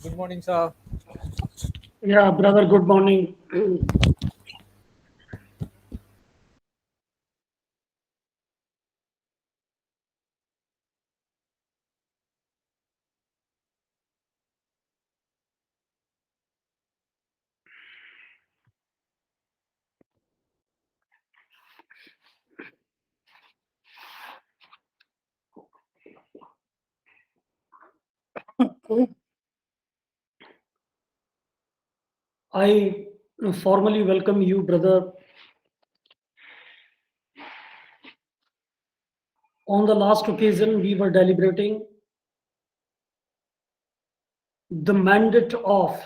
Good morning, sir. Yeah, brother, good morning. I formally welcome you, brother. On the last occasion, we were deliberating the mandate of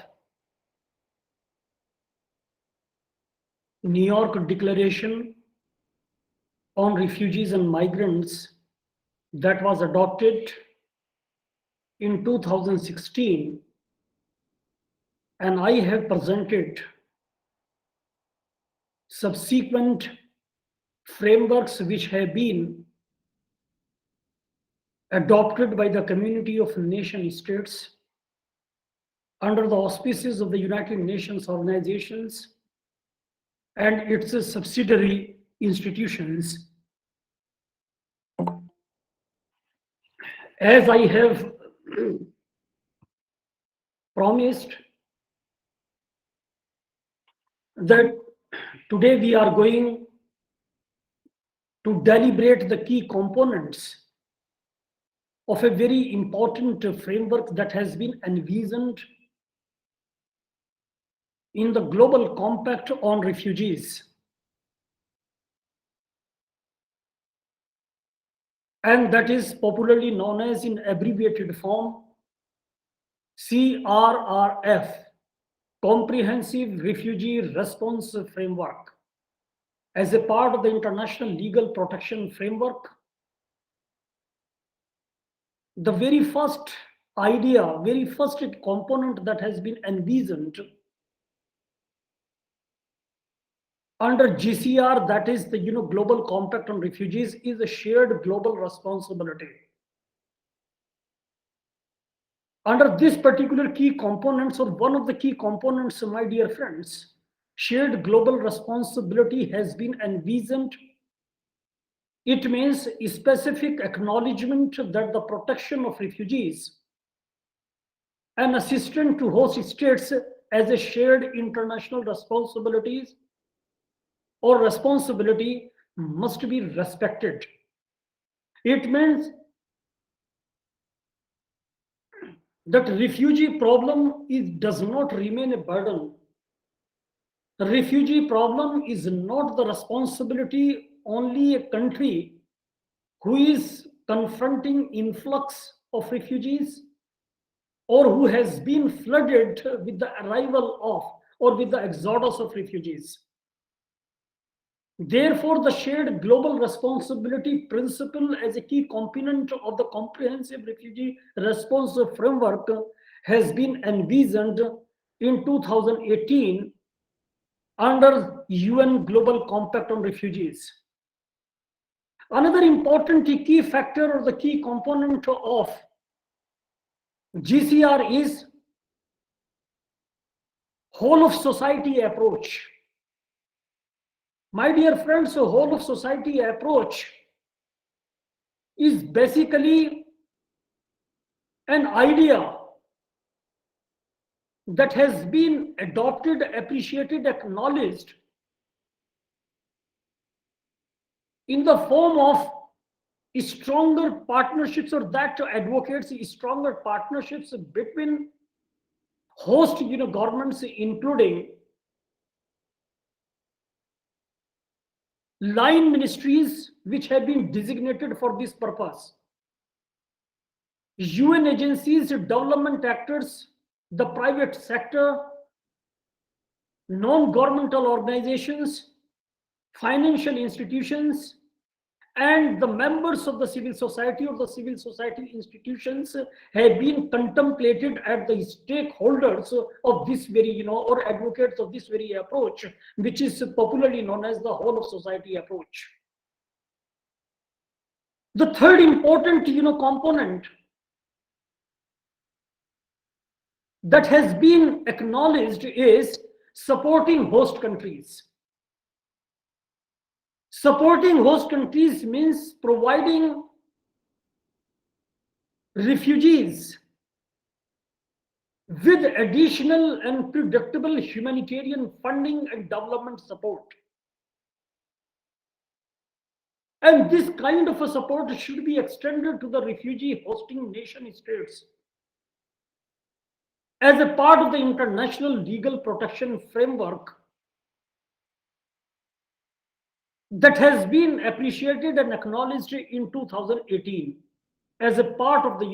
New York Declaration on Refugees and Migrants that was adopted in 2016, and I have presented subsequent frameworks which have been adopted by the community of nation states under the auspices of the United Nations organizations and its subsidiary institutions. As I have promised that today we are going to deliberate the key components of a very important framework that has been envisioned in the Global Compact on Refugees. And that is popularly known as, in abbreviated form, CRRF, Comprehensive Refugee Response Framework. As a part of the international legal protection framework, the very first idea, very first component that has been envisioned under GCR, that is the Global Compact on Refugees, is a shared global responsibility. Under this particular key components, or one of the key components, my dear friends, shared global responsibility has been envisioned. It means a specific acknowledgement that the protection of refugees and assistance to host states as a shared international responsibilities or responsibility must be respected. It means that refugee problem does not remain a burden. The refugee problem is not the responsibility only a country who is confronting influx of refugees or who has been flooded with the arrival of or with the exodus of refugees. Therefore, the shared global responsibility principle as a key component of the comprehensive refugee response framework has been envisioned in 2018 under UN Global Compact on Refugees. Another important key factor or the key component of GCR is whole of society approach. My dear friends, a whole of society approach is basically an idea that has been adopted, appreciated, acknowledged in the form of stronger partnerships, or that advocates stronger partnerships between host governments, including line ministries which have been designated for this purpose, UN agencies, development actors, the private sector, non-governmental organizations, financial institutions, and the members of the civil society or the civil society institutions have been contemplated at the stakeholders of this very, or advocates of this very approach, which is popularly known as the whole of society approach. The third important, component that has been acknowledged is supporting host countries. Supporting host countries means providing refugees with additional and predictable humanitarian funding and development support. And this kind of a support should be extended to the refugee hosting nation states as a part of the international legal protection framework that has been appreciated and acknowledged in 2018 as a part of the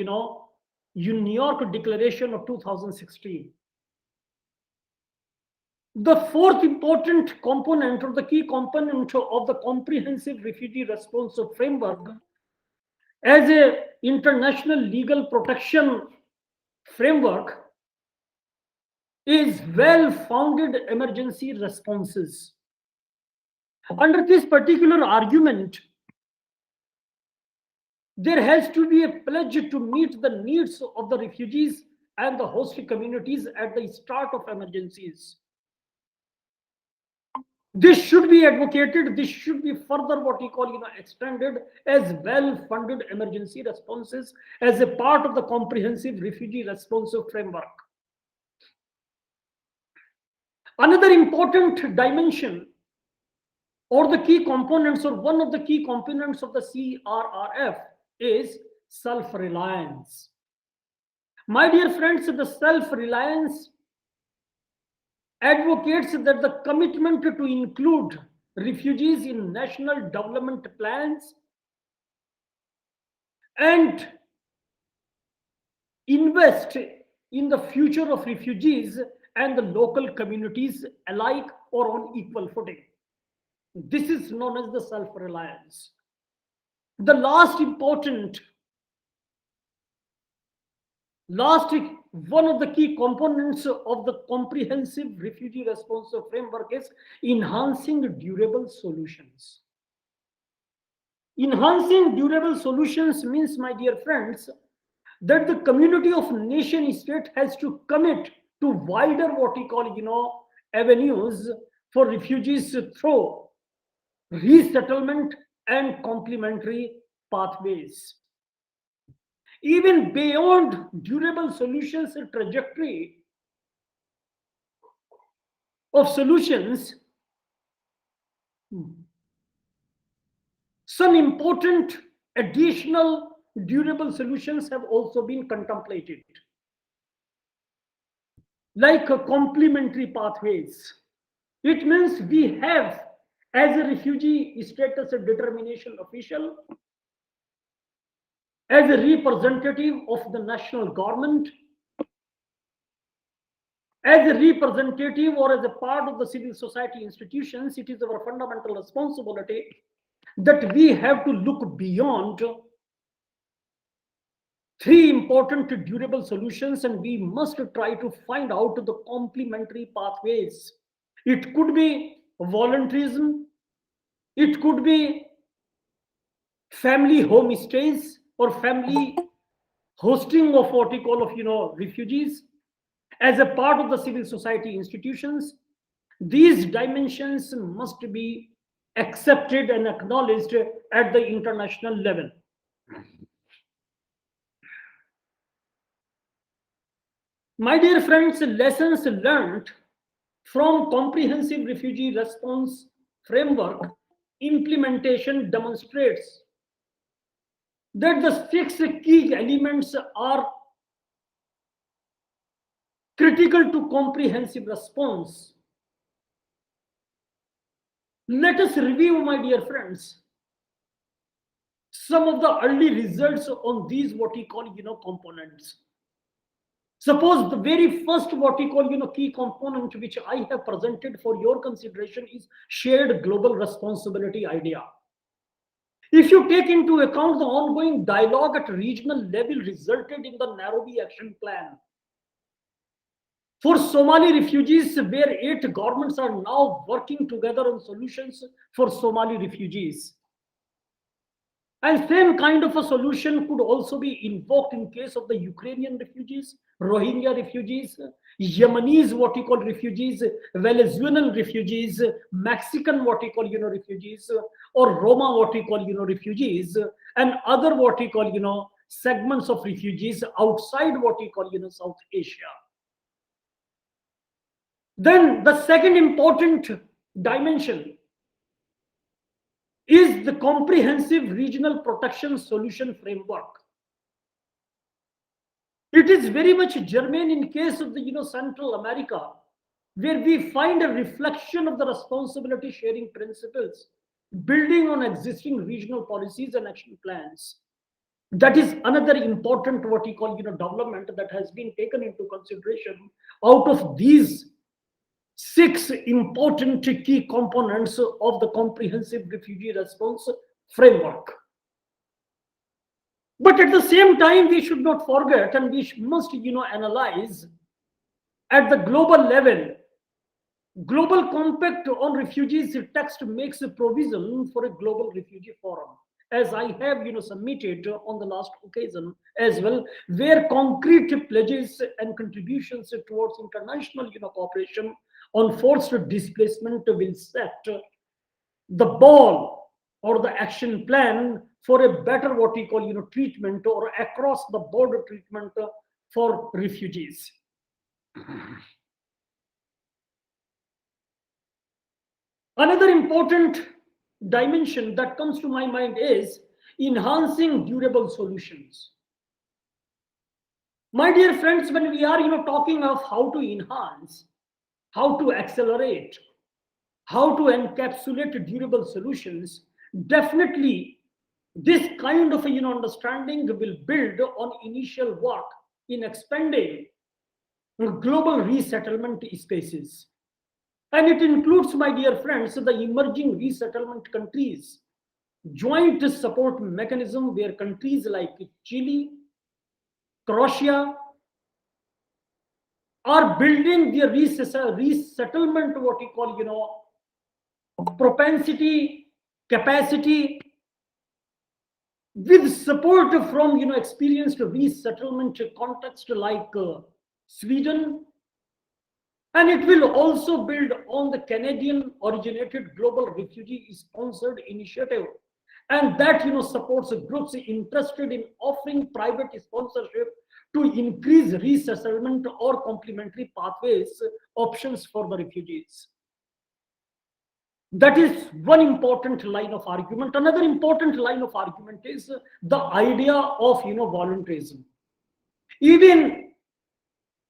New York Declaration of 2016. The fourth important component or the key component of the comprehensive refugee response framework as a international legal protection framework is well-founded emergency responses. Under this particular argument, there has to be a pledge to meet the needs of the refugees and the host communities at the start of emergencies. This should be advocated, this should be further what we call extended as well-funded emergency responses as a part of the comprehensive refugee response framework. Another important dimension or the key components or one of the key components of the CRRF is self-reliance. My dear friends, the self-reliance advocates that the commitment to include refugees in national development plans and invest in the future of refugees and the local communities alike or on equal footing. This is known as the self-reliance. The last one of the key components of the comprehensive refugee response framework is enhancing durable solutions. Enhancing durable solutions means, my dear friends, that the community of nation state has to commit to wider what we call avenues for refugees through resettlement and complementary pathways. Even beyond durable solutions and trajectory of solutions, some important additional durable solutions have also been contemplated, like complementary pathways. It means we have, as a refugee status determination official, as a representative of the national government, as a representative or as a part of the civil society institutions, it is our fundamental responsibility that we have to look beyond three important durable solutions and we must try to find out the complementary pathways. It could be volunteerism, it could be family homestays or family hosting of what we call refugees as a part of the civil society institutions. These dimensions must be accepted and acknowledged at the international level. My dear friends, lessons learned from comprehensive refugee response framework implementation demonstrates that the 6 key elements are critical to comprehensive response. Let us review, my dear friends, some of the early results on these what we call components. Suppose the very first what we call key component which I have presented for your consideration is shared global responsibility idea. If you take into account the ongoing dialogue at regional level resulted in the Nairobi Action Plan for Somali refugees, where 8 governments are now working together on solutions for Somali refugees. And same kind of a solution could also be invoked in case of the Ukrainian refugees, Rohingya refugees, Yemenis, what you call refugees, Venezuelan refugees, Mexican, what you call, refugees, or Roma, what you call, refugees, and other, what you call, segments of refugees outside what you call, South Asia. Then the second important dimension is the comprehensive regional protection solution framework. It is very much germane in case of the Central America, where we find a reflection of the responsibility sharing principles, building on existing regional policies and action plans. That is another important what you call development that has been taken into consideration out of these six important key components of the comprehensive refugee response framework. But at the same time, we should not forget, and we must analyze at the global level. Global Compact on Refugees text makes a provision for a global refugee forum, as I have submitted on the last occasion as well, where concrete pledges and contributions towards international cooperation on forced displacement will set the ball or the action plan for a better what we call treatment or across the border treatment for refugees. Another important dimension that comes to my mind is enhancing durable solutions. My dear friends, when we are talking of how to enhance, how to accelerate, how to encapsulate durable solutions, definitely this kind of understanding will build on initial work in expanding global resettlement spaces. And it includes, my dear friends, the emerging resettlement countries, joint support mechanism where countries like Chile, Croatia are building their resettlement, what you call, propensity, capacity, with support from experienced resettlement context like Sweden. And it will also build on the Canadian originated global refugee sponsored initiative, and that supports groups interested in offering private sponsorship to increase resettlement or complementary pathways options for the refugees. That is one important line of argument. Another important line of argument is the idea of voluntarism. Even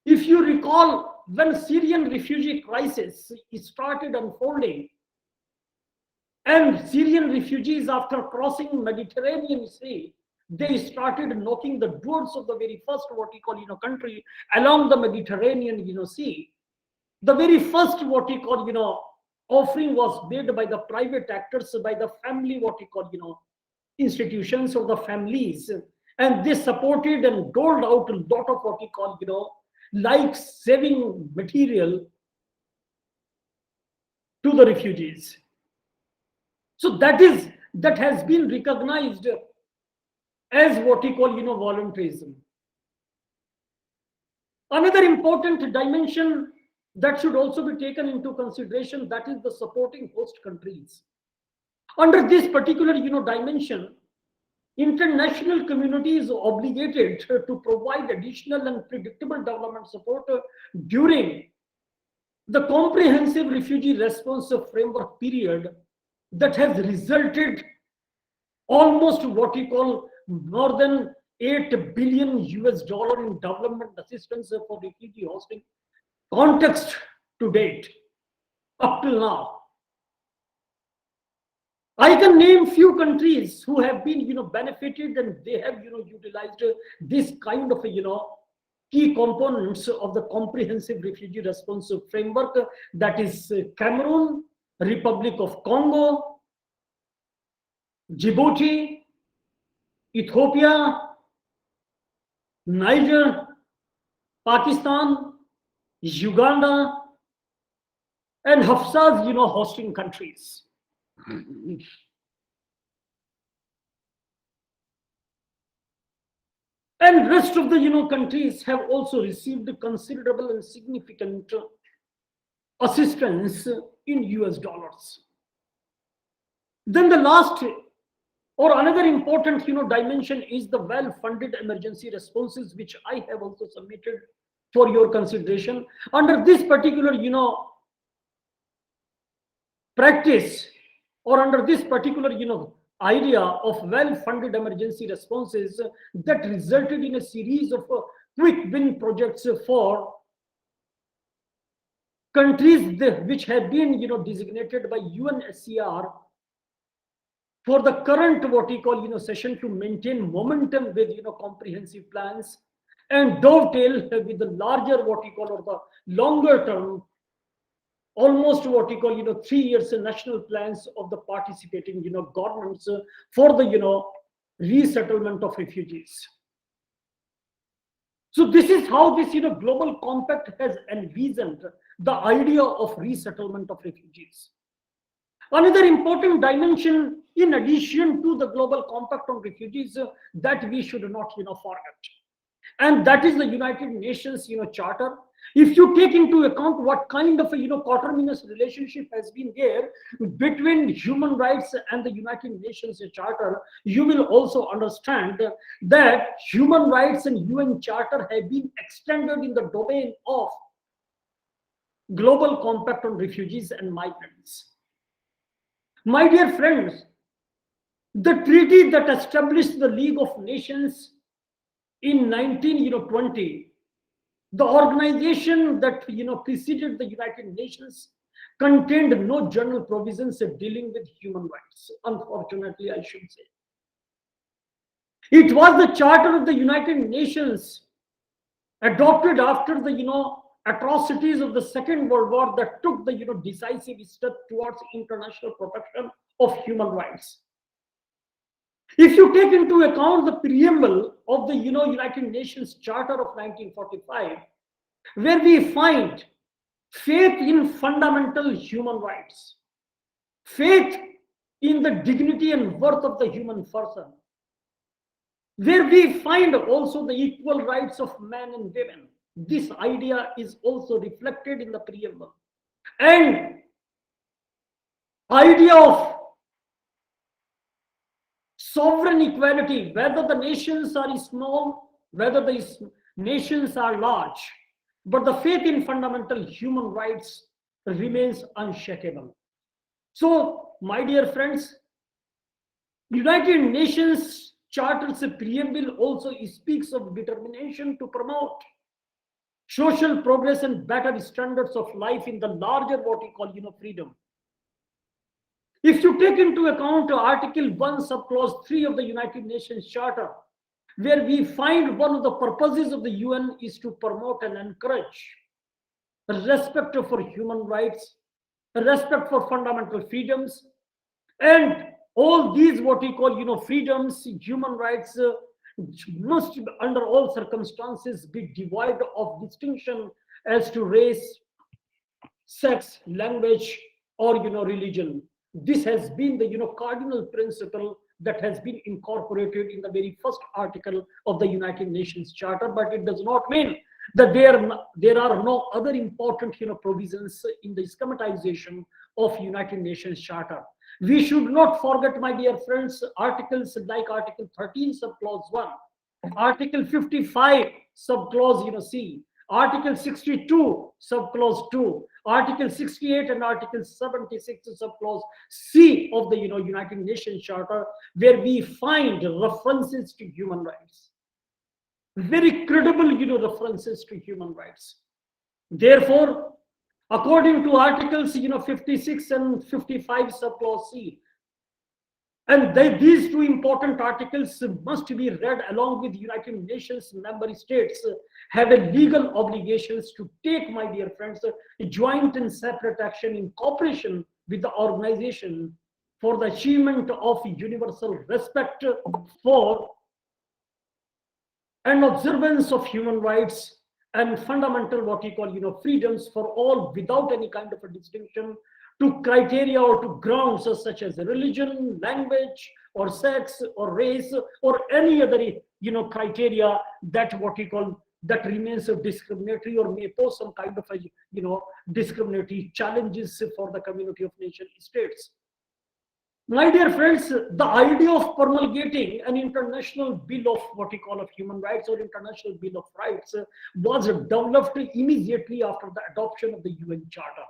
if you recall, when Syrian refugee crisis started unfolding, and Syrian refugees, after crossing Mediterranean Sea, they started knocking the doors of the very first what we call country along the Mediterranean Sea. The very first what we call offering was made by the private actors, by the family what we call institutions or the families, and they supported and doled out a lot of what we call like saving material to the refugees. So that has been recognized as what we call voluntarism. Another important dimension that should also be taken into consideration, that is the supporting host countries. Under this particular dimension, international community is obligated to provide additional and predictable development support during the comprehensive refugee response framework period that has resulted almost what we call more than $8 billion in development assistance for refugee hosting context to date, up till now. I can name few countries who have been benefited, and they have utilized this kind of key components of the comprehensive refugee response framework. That is Cameroon, Republic of Congo, Djibouti, Ethiopia, Niger, Pakistan, Uganda, and Hafsa's hosting countries. And rest of the countries have also received considerable and significant assistance in US dollars. Then the last or another important dimension is the well-funded emergency responses, which I have also submitted for your consideration. Under this particular practice, or under this particular idea of well-funded emergency responses, that resulted in a series of quick win projects for countries which have been designated by UNSCR for the current what we call session, to maintain momentum with comprehensive plans and dovetail with the larger what we call, or the longer term, almost what we call 3 years national plans of the participating governments for the resettlement of refugees. So this is how this global compact has envisioned the idea of resettlement of refugees. Another important dimension, in addition to the global compact on refugees, that we should not forget, and that is the United Nations charter. If you take into account what kind of a coterminous relationship has been there between human rights and the United Nations charter, you will also understand that human rights and UN charter have been extended in the domain of global compact on refugees and migrants. My dear friends, the treaty that established the League of Nations in 1920, the organization that preceded the United Nations, contained no general provisions dealing with human rights. Unfortunately, I should say. It was the Charter of the United Nations, adopted after the atrocities of the Second World War, that took the decisive step towards international protection of human rights. If you take into account the preamble of the United Nations Charter of 1945, where we find faith in fundamental human rights, faith in the dignity and worth of the human person, where we find also the equal rights of men and women, this idea is also reflected in the preamble. And idea of sovereign equality, whether the nations are small, whether the nations are large, but the faith in fundamental human rights remains unshakable. So, my dear friends, United Nations Charter's preamble also speaks of determination to promote social progress and better standards of life in the larger what we call freedom. If you take into account Article 1, Subclause 3 of the United Nations Charter, where we find one of the purposes of the UN is to promote and encourage respect for human rights, respect for fundamental freedoms, and all these what we call freedoms, human rights, must under all circumstances be devoid of distinction as to race, sex, language, or religion. This has been the cardinal principle that has been incorporated in the very first article of the United Nations Charter, but it does not mean that there are no other important provisions in the schematization of United Nations Charter. We should not forget, my dear friends, articles like Article 13, Subclause 1, Article 55, Subclause C, Article 62, Subclause 2, Article 68 and Article 76, Subclause C of the United Nations Charter, where we find references to human rights. Very credible references to human rights. Therefore, according to Articles 56 and 55, Subclause C, and these two important articles must be read along with United Nations member states have a legal obligations to take, my dear friends, a joint and separate action in cooperation with the organization for the achievement of universal respect for and observance of human rights and fundamental what we call freedoms for all, without any kind of a distinction to criteria or to grounds such as religion, language, or sex, or race, or any other criteria that what we call that remains discriminatory or may pose some kind of a discriminatory challenges for the community of nation states. My dear friends, the idea of promulgating an international bill of what we call of human rights or international bill of rights was developed immediately after the adoption of the UN Charter.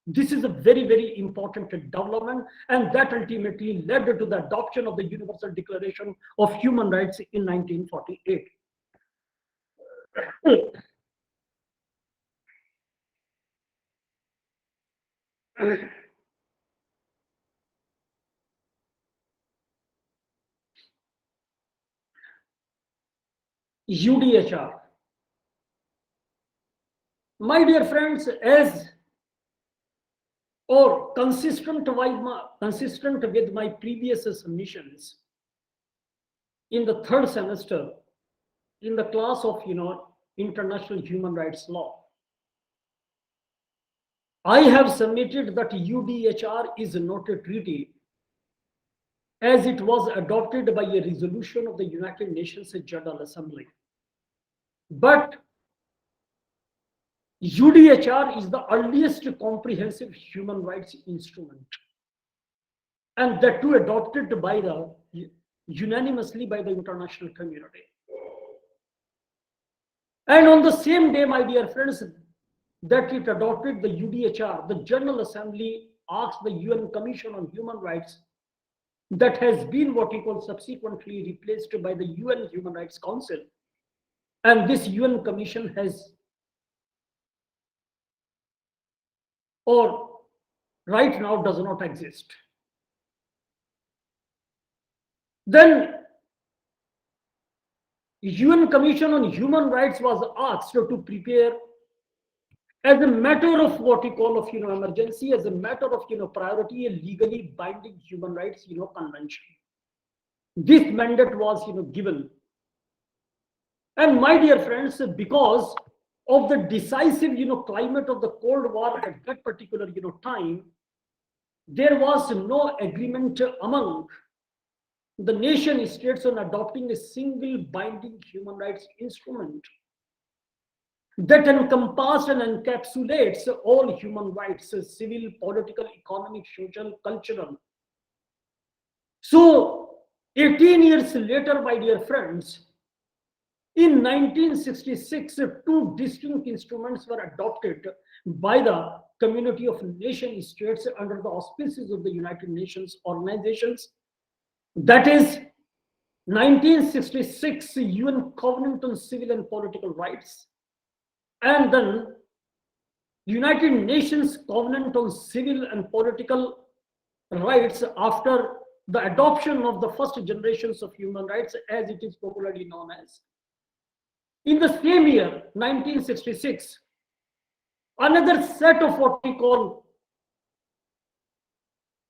This is a very, very important development, and that ultimately led to the adoption of the Universal Declaration of Human Rights in 1948. UDHR. My dear friends, as or consistent with my previous submissions in the third semester in the class of international human rights law, I have submitted that UDHR is not a treaty as it was adopted by a resolution of the United Nations General Assembly. But UDHR is the earliest comprehensive human rights instrument, and that too adopted by the unanimously by the international community. And on the same day, my dear friends, that it adopted the UDHR, the General Assembly asked the UN Commission on Human Rights, that has been what we call subsequently replaced by the UN Human Rights Council. And this UN Commission has, or right now does not exist. Then UN Commission on Human Rights was asked to prepare as a matter of what we call of emergency, as a matter of priority, a legally binding human rights convention. This mandate was given. And my dear friends, because of the decisive climate of the Cold War at that particular time, there was no agreement among the nation states on adopting a single binding human rights instrument that encompasses and encapsulates all human rights, civil, political, economic, social, cultural. So 18 years later, my dear friends, in 1966, two distinct instruments were adopted by the community of nation states under the auspices of the United Nations organizations. That is 1966 UN Covenant on Civil and Political Rights, and then United Nations Covenant on Civil and Political Rights after the adoption of the first generations of human rights, as it is popularly known as. In the same year, 1966, another set of what we call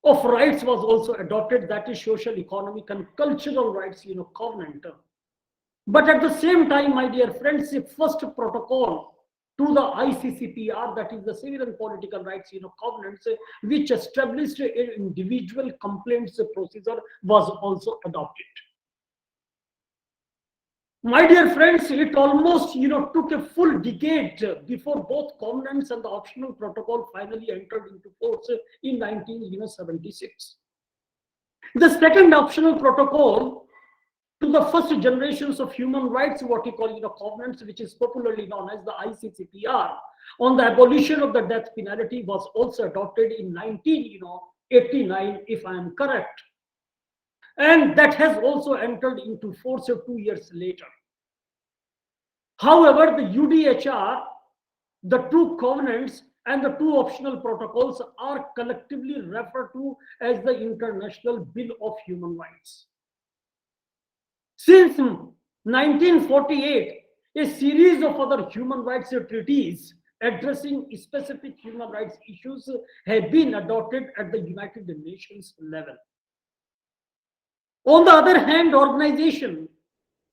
of rights was also adopted, that is social, economic, and cultural rights, covenant. But at the same time, my dear friends, the first protocol to the ICCPR, that is the Civil and Political Rights, covenants, which established an individual complaints procedure, was also adopted. My dear friends, it almost took a full decade before both covenants and the optional protocol finally entered into force in 1976. The second optional protocol to the first generations of human rights, what we call covenants, which is popularly known as the ICCPR, on the abolition of the death penalty, was also adopted in 1989, if I am correct. And that has also entered into force 2 years later. However, the UDHR, the two covenants and the two optional protocols are collectively referred to as the International Bill of Human Rights. Since 1948, a series of other human rights treaties addressing specific human rights issues have been adopted at the United Nations level. On the other hand, organizations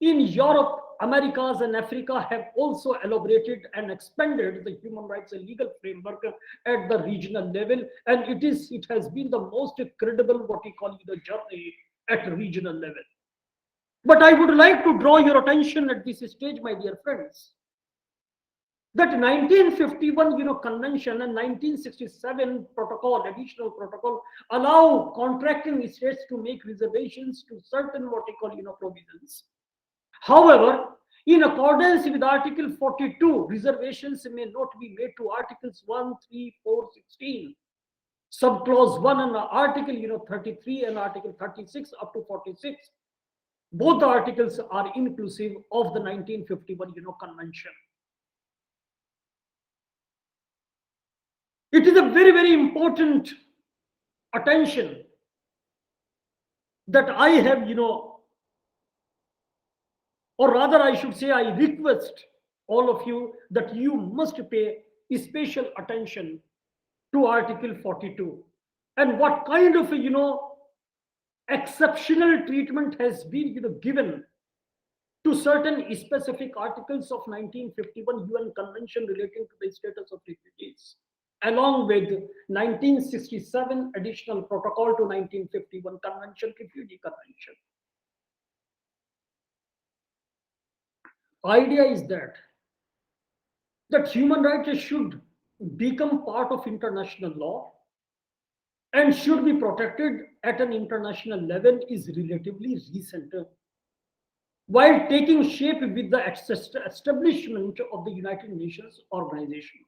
in Europe, Americas, and Africa have also elaborated and expanded the human rights and legal framework at the regional level, and it has been the most credible what we call the journey at regional level. But I would like to draw your attention at this stage, my dear friends, that 1951 convention and 1967 protocol, additional protocol, allow contracting states to make reservations to certain what you call provisions. However, in accordance with Article 42, reservations may not be made to Articles 1, 3, 4, 16, subclause 1 and Article 33 and Article 36 up to 46. Both the articles are inclusive of the 1951 convention. It is a very, very important attention that I have, or rather I should say, I request all of you that you must pay special attention to Article 42 and what kind of exceptional treatment has been given to certain specific articles of 1951 UN Convention relating to the status of refugees, along with 1967 additional protocol to 1951 Convention, Refugee Convention. Idea is that human rights should become part of international law and should be protected at an international level is relatively recent, while taking shape with the establishment of the United Nations Organization.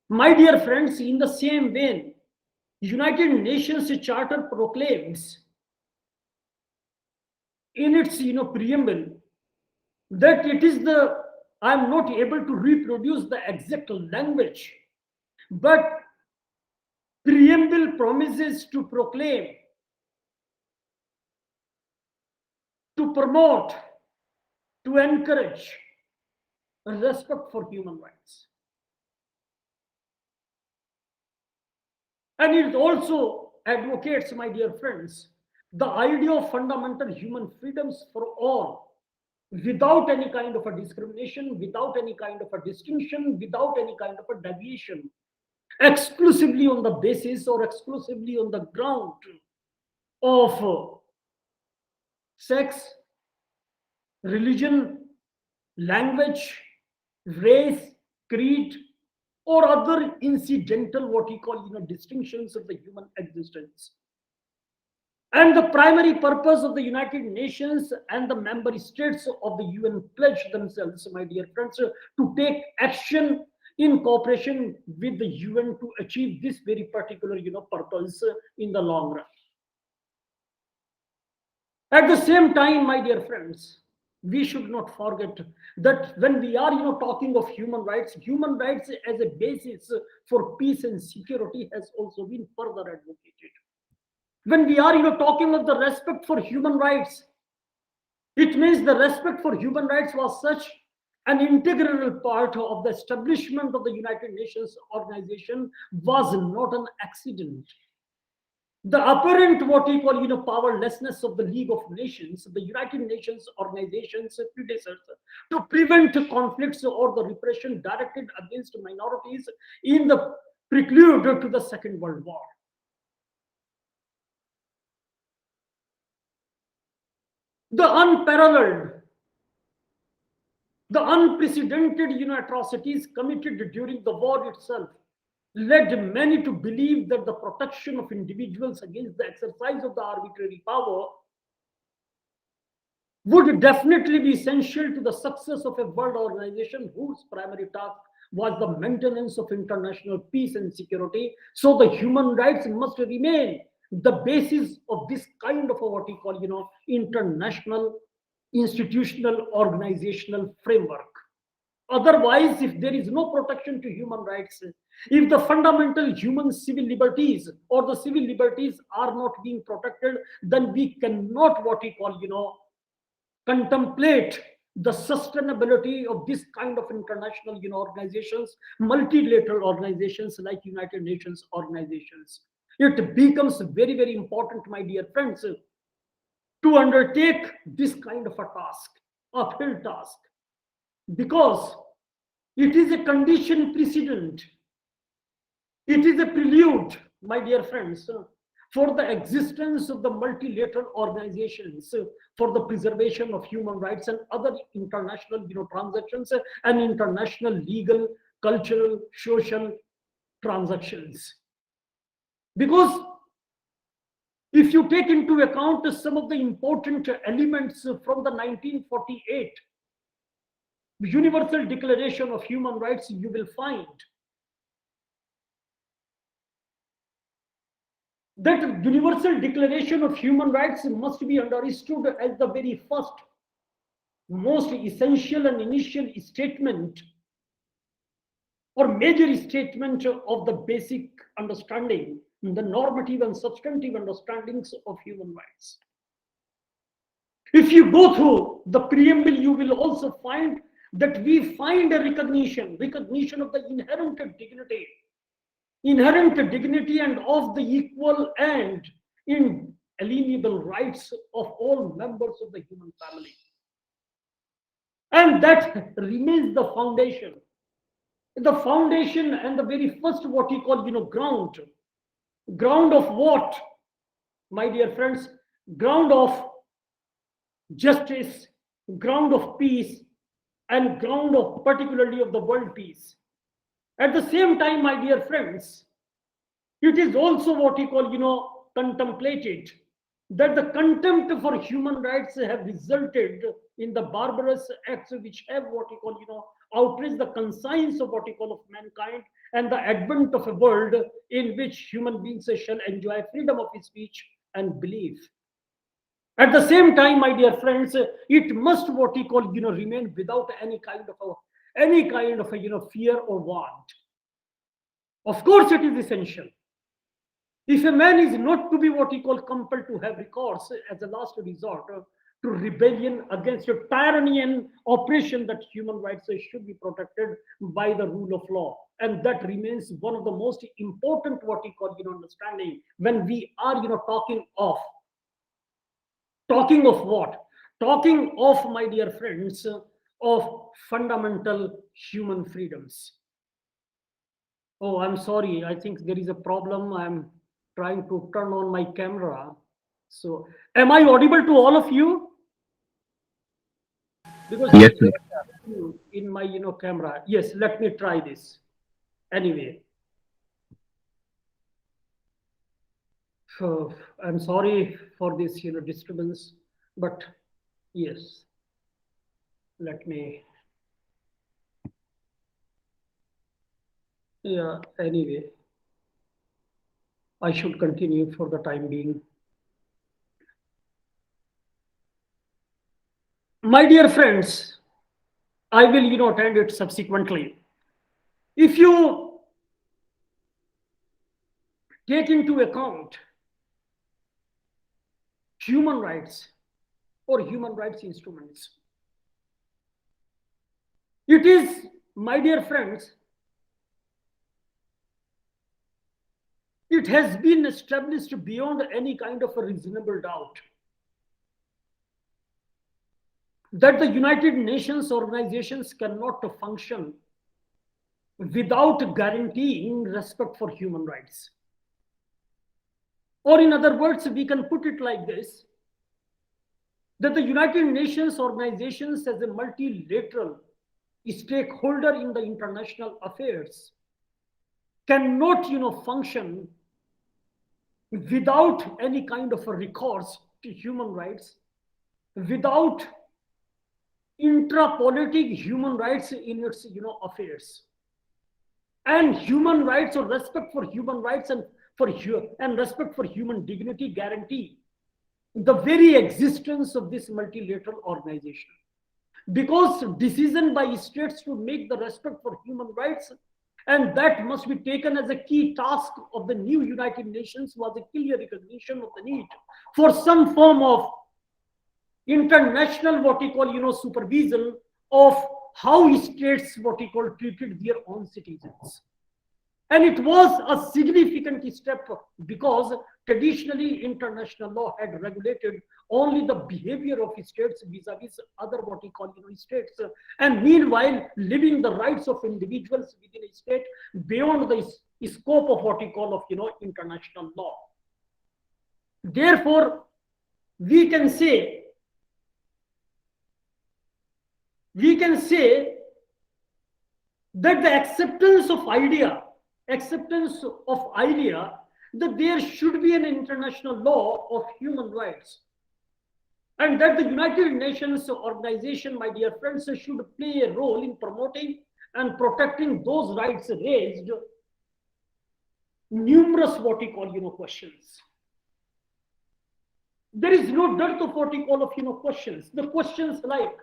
My dear friends, in the same vein, United Nations Charter proclaims in its preamble that it is I am not able to reproduce the exact language, but preamble promises to proclaim, to promote, to encourage respect for human rights. And it also advocates, my dear friends, the idea of fundamental human freedoms for all, without any kind of a discrimination, without any kind of a distinction, without any kind of a deviation, exclusively on the basis or exclusively on the ground of sex, religion, language, race, creed, or other incidental what you call distinctions of the human existence. And the primary purpose of the United Nations and the member states of the UN pledge themselves, my dear friends, to take action in cooperation with the UN to achieve this very particular purpose in the long run. At the same time, my dear friends, we should not forget that when we are talking of human rights as a basis for peace and security has also been further advocated. When we are talking of the respect for human rights, it means the respect for human rights was such an integral part of the establishment of the United Nations Organization was not an accident. The apparent what we call powerlessness of the League of Nations, the United Nations Organization's predecessor, to prevent conflicts or the repression directed against minorities in the prelude to the Second World War. The unparalleled, the unprecedented atrocities committed during the war itself led many to believe that the protection of individuals against the exercise of the arbitrary power would definitely be essential to the success of a world organization whose primary task was the maintenance of international peace and security. So the human rights must remain the basis of this kind of a what we call international institutional organizational framework. Otherwise, if there is no protection to human rights, if the fundamental human civil liberties or the civil liberties are not being protected, then we cannot what we call contemplate the sustainability of this kind of international organizations, multilateral organizations like United Nations organizations. It becomes very, very important, my dear friends, to undertake this kind of a task, uphill task, because it is a condition precedent, it is a prelude, my dear friends, for the existence of the multilateral organizations for the preservation of human rights and other international transactions and international legal, cultural, social transactions. Because if you take into account some of the important elements from the 1948 Universal Declaration of Human Rights, you will find that Universal Declaration of Human Rights must be understood as the very first, most essential and initial statement or major statement of the basic understanding, the normative and substantive understandings of human rights. If you go through the preamble, you will also find that we find a recognition of the inherent dignity and of the equal and inalienable rights of all members of the human family. And that remains the foundation and the very first what you call ground of what, my dear friends? Ground of justice, ground of peace, and ground of particularly of the world peace. At the same time, my dear friends, it is also what you call contemplated that the contempt for human rights have resulted in the barbarous acts which have what you call outraged the conscience of what you call of mankind, and the advent of a world in which human beings shall enjoy freedom of speech and belief. At the same time, my dear friends, it must what you call remain without any kind of a fear or want. Of course, it is essential. If a man is not to be what you call compelled to have recourse as a last resort to rebellion against a tyranny and oppression, that human rights should be protected by the rule of law, and that remains one of the most important what you call understanding when we are talking of what? Talking of, my dear friends, of fundamental human freedoms. Oh, I'm sorry. I think there is a problem. I'm trying to turn on my camera. So, am I audible to all of you? Because Yes, sir. in my camera. Yes, let me try this. Anyway, so I'm sorry for this disturbance, but yes, let me. Yeah. Anyway, I should continue for the time being. My dear friends, I will attend it subsequently. If you take into account human rights or human rights instruments, it is, my dear friends, it has been established beyond any kind of a reasonable doubt that the United Nations organizations cannot function without guaranteeing respect for human rights. Or in other words, we can put it like this, that the United Nations organizations as a multilateral stakeholder in the international affairs cannot function without any kind of a recourse to human rights, without intrapolitic human rights in its affairs. And human rights or respect for human rights and respect for human dignity guarantee the very existence of this multilateral organization. Because decision by states to make the respect for human rights, and that must be taken as a key task of the new United Nations, was a clear recognition of the need for some form of international what you call supervision of how states what you call treated their own citizens. And it was a significant step because traditionally international law had regulated only the behavior of states vis-a-vis other what you call states, and meanwhile leaving the rights of individuals within a state beyond the scope of what you call of international law. Therefore, we can say that the acceptance of idea that there should be an international law of human rights, and that the United Nations organization, my dear friends, should play a role in promoting and protecting those rights raised numerous what you call questions. There is no dearth of what you call questions. The questions like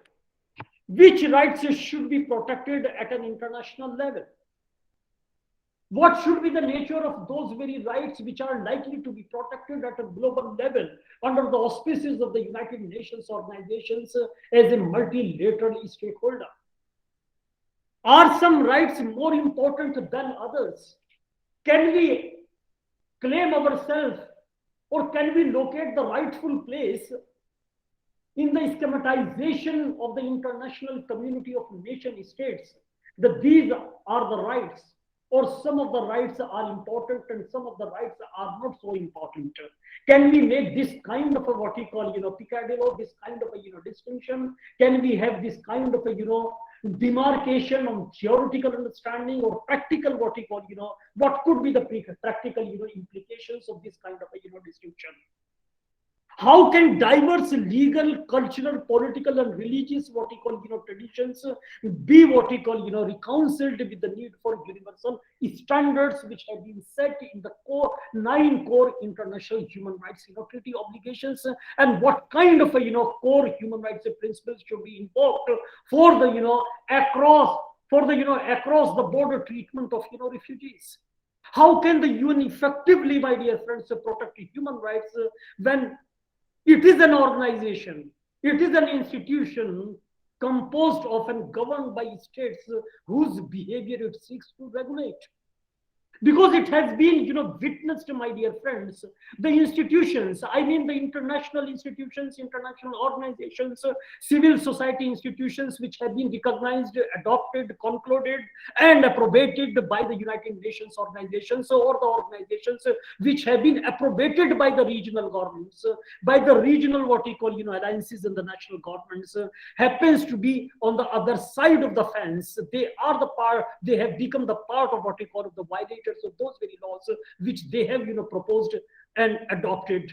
which rights should be protected at an international level? What should be the nature of those very rights which are likely to be protected at a global level under the auspices of the United Nations organizations as a multilateral stakeholder? Are some rights more important than others? Can we claim ourselves, or can we locate the rightful place in the schematization of the international community of nation states that these are the rights, or some of the rights are important and some of the rights are not so important? Can we make this kind of a what we call picadillo, this kind of a distinction? Can we have this kind of a demarcation on theoretical understanding or practical what we call what could be the practical implications of this kind of a distinction? How can diverse legal, cultural, political, and religious what we call traditions be what we call reconciled with the need for universal standards which have been set in the nine core international human rights treaty obligations, and what kind of a core human rights principles should be invoked for the across the border treatment of refugees? How can the UN effectively, my dear friends, protect human rights when it is an organization, it is an institution composed of and governed by states whose behavior it seeks to regulate? Because it has been witnessed, my dear friends, the institutions, I mean the international institutions, international organizations, civil society institutions which have been recognized, adopted, concluded, and approbated by the United Nations organizations, or the organizations which have been approbated by the regional governments, by the regional what we call alliances and the national governments, happens to be on the other side of the fence. They have become the part of what we call the violators of those very laws which they have proposed and adopted.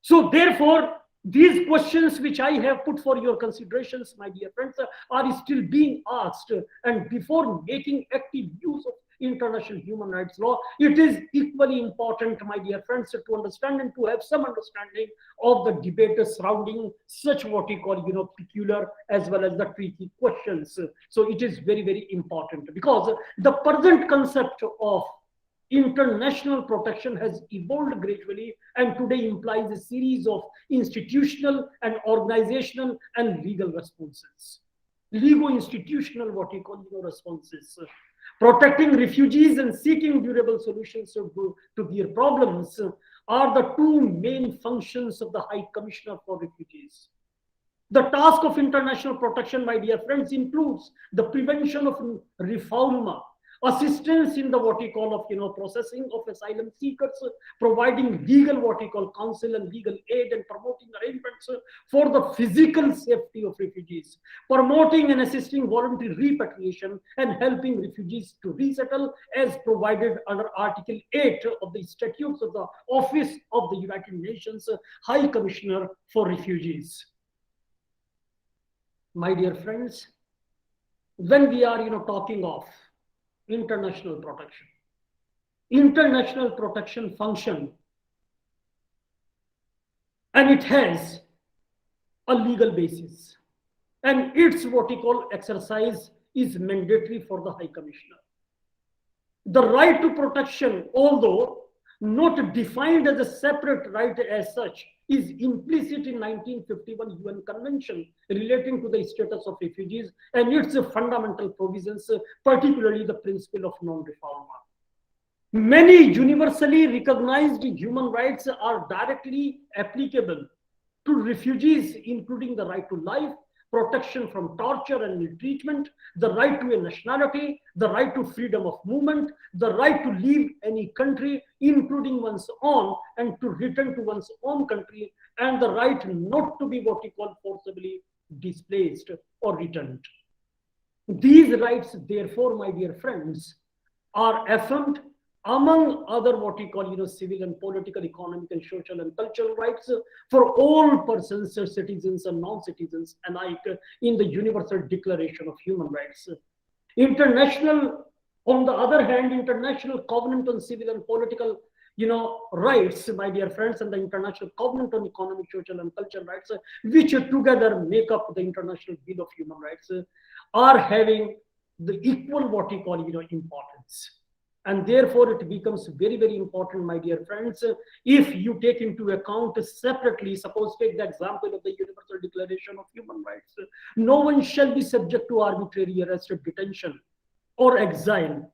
So therefore, these questions which I have put for your considerations, my dear friends, are still being asked, and before making active use of international human rights law, it is equally important, my dear friends, to understand and to have some understanding of the debate surrounding such what we call peculiar as well as the tricky questions. So it is very, very important, because the present concept of international protection has evolved gradually and today implies a series of institutional and organizational and legal responses. Legal institutional what we call responses. Protecting refugees and seeking durable solutions to their problems are the two main functions of the High Commissioner for Refugees. The task of international protection, my dear friends, includes the prevention of refoulement, assistance in the what we call of processing of asylum seekers, providing legal what we call counsel and legal aid, and promoting arrangements for the physical safety of refugees, promoting and assisting voluntary repatriation, and helping refugees to resettle as provided under Article 8 of the Statutes of the Office of the United Nations High Commissioner for Refugees. My dear friends, when we are talking of international protection function, and it has a legal basis, and its what we call exercise is mandatory for the High Commissioner. The right to protection, although not defined as a separate right as such, is implicit in 1951 UN Convention relating to the status of refugees and its fundamental provisions, particularly the principle of non-refoulement. Many universally recognized human rights are directly applicable to refugees, including the right to life, protection from torture and ill-treatment, the right to a nationality, the right to freedom of movement, the right to leave any country, including one's own, and to return to one's own country, and the right not to be what we call forcibly displaced or returned. These rights, therefore, my dear friends, are affirmed among other what we call civil and political, economic and social and cultural rights for all persons, citizens and non-citizens alike in the Universal Declaration of Human Rights. International, on the other hand, International Covenant on Civil and Political rights, my dear friends, and the International Covenant on Economic, Social and Cultural Rights, which together make up the International Bill of Human Rights, are having the equal what we call importance. And therefore it becomes very, very important, my dear friends, if you take into account separately, suppose take the example of the Universal Declaration of Human Rights, no one shall be subject to arbitrary arrest, detention or exile.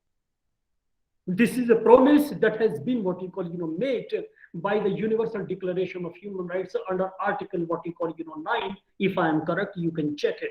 This is a promise that has been what we call made by the Universal Declaration of Human Rights under Article what we call 9. If I am correct, you can check it.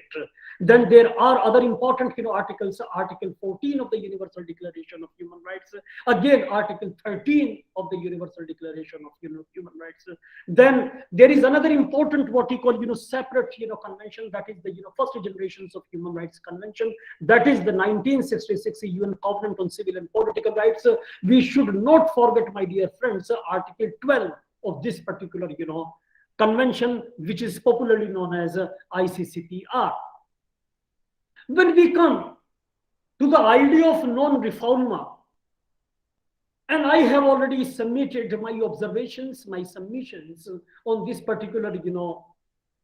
Then there are other important articles. Article 14 of the Universal Declaration of Human Rights. Again, Article 13 of the Universal Declaration of Human Rights. Then there is another important what we call separate convention, that is the first generations of human rights convention, that is the 1966 UN Covenant on Civil and Political Rights. We should not forget, my dear friends, Article 12 of this particular convention, which is popularly known as ICCPR. When we come to the idea of non-refoulement, and I have already submitted my observations, my submissions on this particular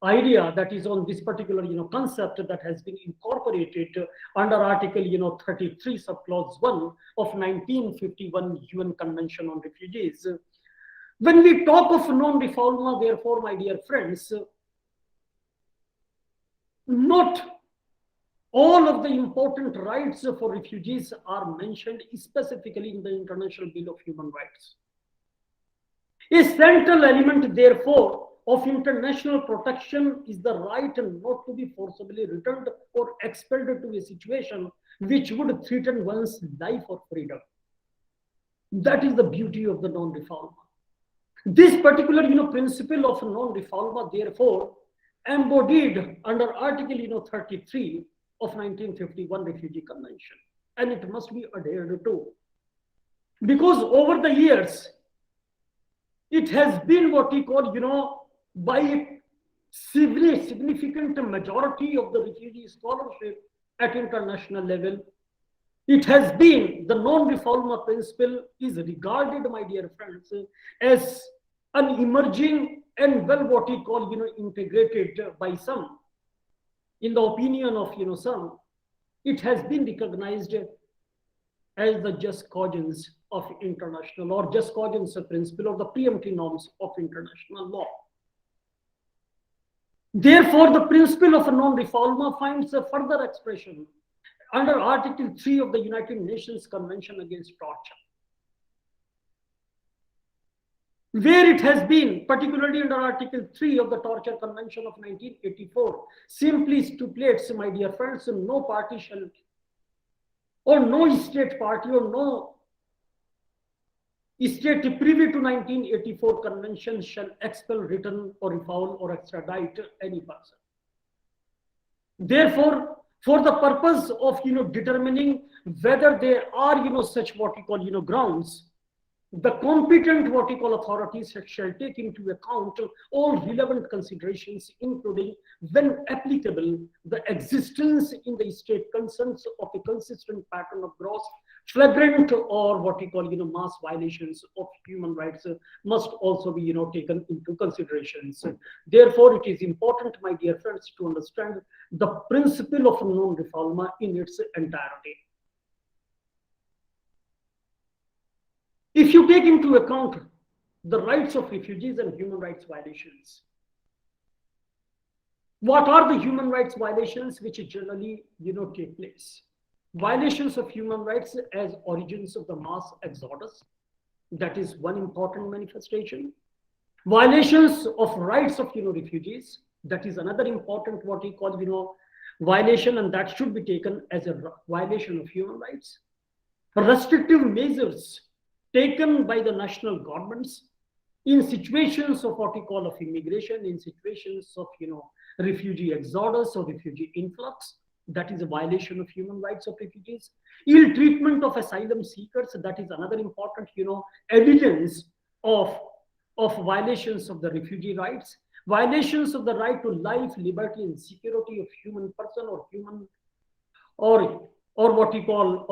idea, that is on this particular concept that has been incorporated under Article 33 subclause 1 of 1951 UN Convention on Refugees. When we talk of non-refoulement, therefore, my dear friends, not all of the important rights for refugees are mentioned specifically in the International Bill of Human Rights. A central element, therefore, of international protection is the right not to be forcibly returned or expelled to a situation which would threaten one's life or freedom. That is the beauty of the non-refoulement. This particular principle of non-refoulement, therefore, embodied under Article 33 of 1951 Refugee Convention, and it must be adhered to, because over the years it has been what we call by a significant majority of the refugee scholarship at international level, it has been the non-refoulement principle is regarded, my dear friends, as an emerging and well what we call integrated by some. In the opinion of some, it has been recognized as the just cogence of international or just cogence principle or the preemptive norms of international law. Therefore, the principle of non-refoulement finds a further expression under Article 3 of the United Nations Convention Against Torture, where it has been, particularly under Article 3 of the Torture Convention of 1984, simply stipulates, my dear friends, no party shall, or no state party, or no state privy to 1984 Convention shall expel, return, or refoul, or extradite any person. Therefore, for the purpose of determining whether there are such what we call grounds, the competent what we call authorities shall take into account all relevant considerations, including, when applicable, the existence in the state concerns of a consistent pattern of gross, flagrant, or what we call mass violations of human rights must also be taken into considerations. Therefore, it is important, my dear friends, to understand the principle of non-refoulement in its entirety. If you take into account the rights of refugees and human rights violations, what are the human rights violations which generally take place? Violations of human rights as origins of the mass exodus, that is one important manifestation. Violations of rights of refugees, That is another important what we call violation, and that should be taken as a violation of human rights. Restrictive measures taken by the national governments in situations of what we call of immigration, in situations of refugee exodus or refugee influx, that is a violation of human rights of refugees. Ill treatment of asylum seekers, that is another important evidence of violations of the refugee rights. Violations of the right to life, liberty, and security of human person or human, or what we call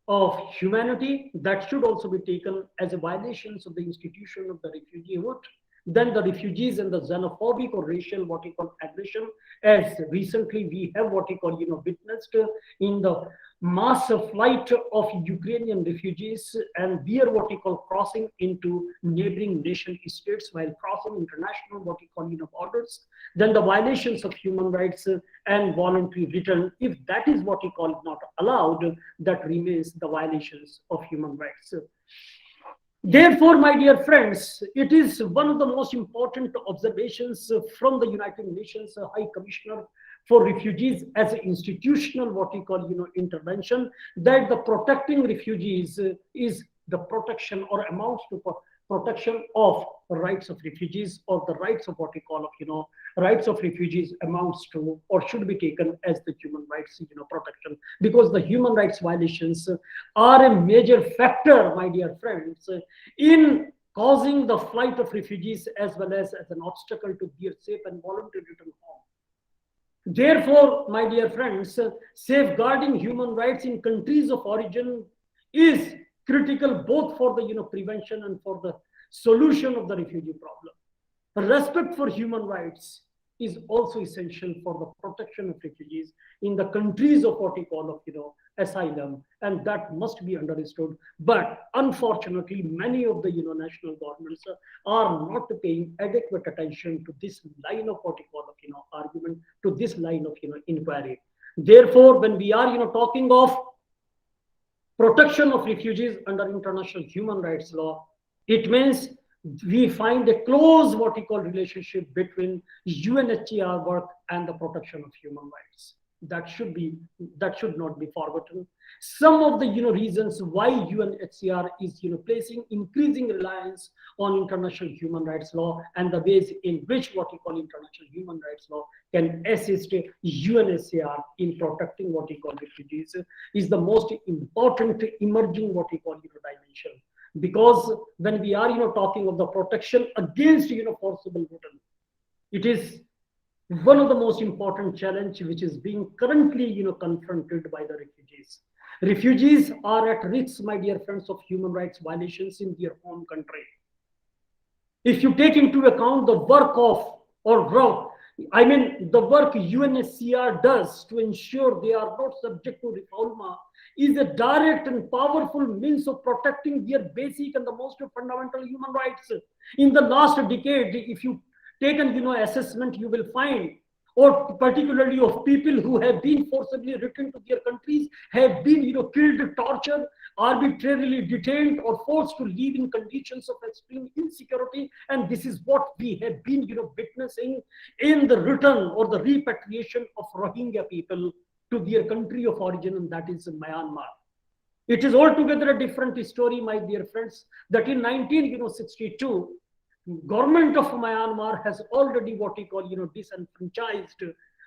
of humanity, that should also be taken as a violations of the institution of the refugeehood. Then the refugees and the xenophobic or racial what we call aggression, as recently we have what we call witnessed in the mass flight of Ukrainian refugees, and we are what we call crossing into neighboring nation states while crossing international what we call borders. Then the violations of human rights and voluntary return, if that is what we call not allowed, that remains the violations of human rights. Therefore, my dear friends, it is one of the most important observations from the United Nations High Commissioner for Refugees as an institutional what we call intervention, that the protecting refugees is the protection or amounts to protection of rights of refugees, or the rights of what we call rights of refugees amounts to or should be taken as the human rights protection, because the human rights violations are a major factor, my dear friends, in causing the flight of refugees as well as an obstacle to their safe and voluntary return home. Therefore, my dear friends, safeguarding human rights in countries of origin is critical both for the prevention and for the solution of the refugee problem. Respect for human rights is also essential for the protection of refugees in the countries of what we call asylum, and that must be understood. But unfortunately, many of the national governments are not paying adequate attention to this line of what we call argument, to this line of inquiry. Therefore, when we are talking of protection of refugees under international human rights law, it means we find a close what we call relationship between UNHCR work and the protection of human rights. That should not be forgotten. Some of the reasons why UNHCR is placing increasing reliance on international human rights law and the ways in which what we call international human rights law can assist UNHCR in protecting what we call refugees is the most important emerging what we call dimension. Because when we are talking of the protection against forcible return, it is one of the most important challenge which is being currently confronted by the refugees. Refugees are at risk, my dear friends, of human rights violations in their home country. If you take into account the work of the work UNHCR does to ensure they are not subject to refoulement is a direct and powerful means of protecting their basic and the most fundamental human rights. In the last decade, if you take an assessment, you will find, or particularly of people who have been forcibly returned to their countries, have been killed, tortured, arbitrarily detained, or forced to live in conditions of extreme insecurity. And this is what we have been witnessing in the return or the repatriation of Rohingya people to their country of origin, and that is Myanmar. It is altogether a different story, my dear friends, that in 1962, government of Myanmar has already what we call disenfranchised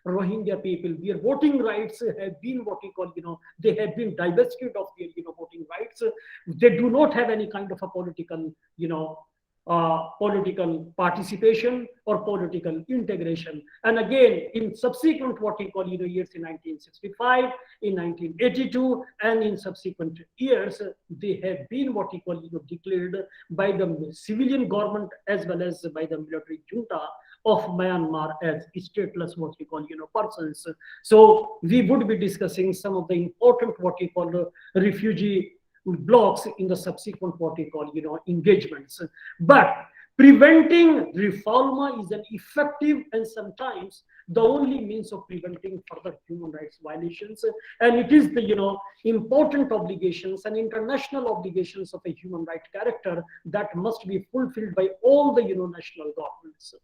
Rohingya people. Their voting rights have been what we call they have been divested of their voting rights. They do not have any kind of a political political participation or political integration. And again, in subsequent what we call years in 1965, in 1982, and in subsequent years, they have been what we call declared by the civilian government as well as by the military junta of Myanmar as stateless what we call persons. So we would be discussing some of the important what we call refugee blocks in the subsequent what we call engagements. But preventing refoulement is an effective and sometimes the only means of preventing further human rights violations, and it is the important obligations and international obligations of a human right character that must be fulfilled by all the national governments.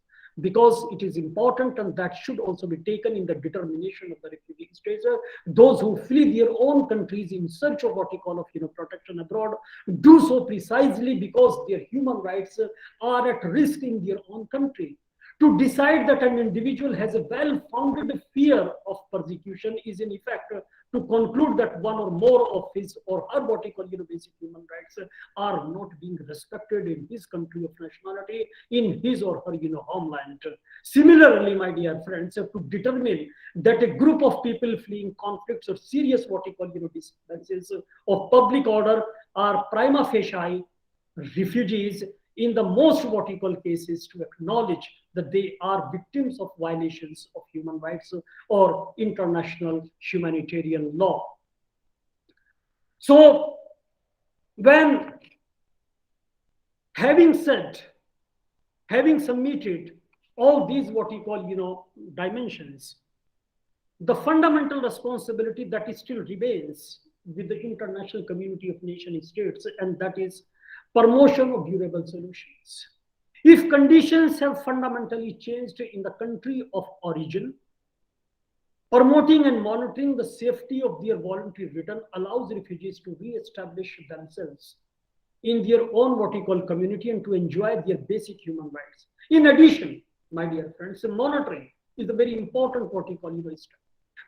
because it is important, and that should also be taken in the determination of the refugee status. Those who flee their own countries in search of what we call of protection abroad do so precisely because their human rights are at risk in their own country. To decide that an individual has a well-founded fear of persecution is in effect to conclude that one or more of his or her what we call basic human rights are not being respected in his country of nationality, in his or her homeland. Similarly, my dear friends, to determine that a group of people fleeing conflicts or serious what we call disturbances of public order are prima facie refugees in the most what we call cases, to acknowledge that they are victims of violations of human rights or international humanitarian law. So, when having submitted all these what we call dimensions, the fundamental responsibility that is still remains with the international community of nation states, and that is promotion of durable solutions. If conditions have fundamentally changed in the country of origin, promoting and monitoring the safety of their voluntary return allows refugees to re-establish themselves in their own what we call community and to enjoy their basic human rights. In addition, my dear friends, monitoring is a very important what we call step.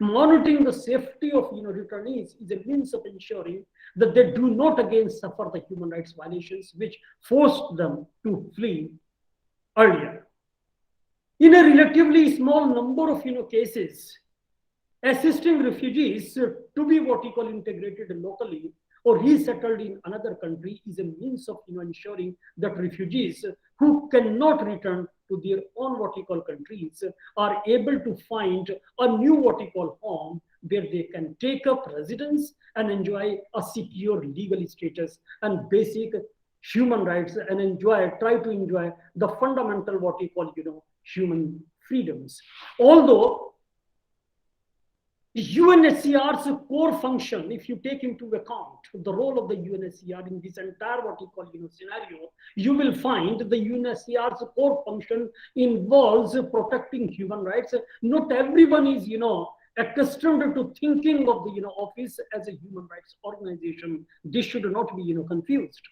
Monitoring the safety of returnees is a means of ensuring that they do not again suffer the human rights violations which forced them to flee earlier. In a relatively small number of cases, assisting refugees to be what we call integrated locally or resettled in another country is a means of ensuring that refugees who cannot return to their own what we call countries are able to find a new what we call home where they can take up residence and enjoy a secure legal status and basic human rights and try to enjoy the fundamental what we call human freedoms. Although UNHCR's core function, if you take into account the role of the UNHCR in this entire what you call scenario, you will find the UNHCR's core function involves protecting human rights. Not everyone is accustomed to thinking of the office as a human rights organization. This should not be confused.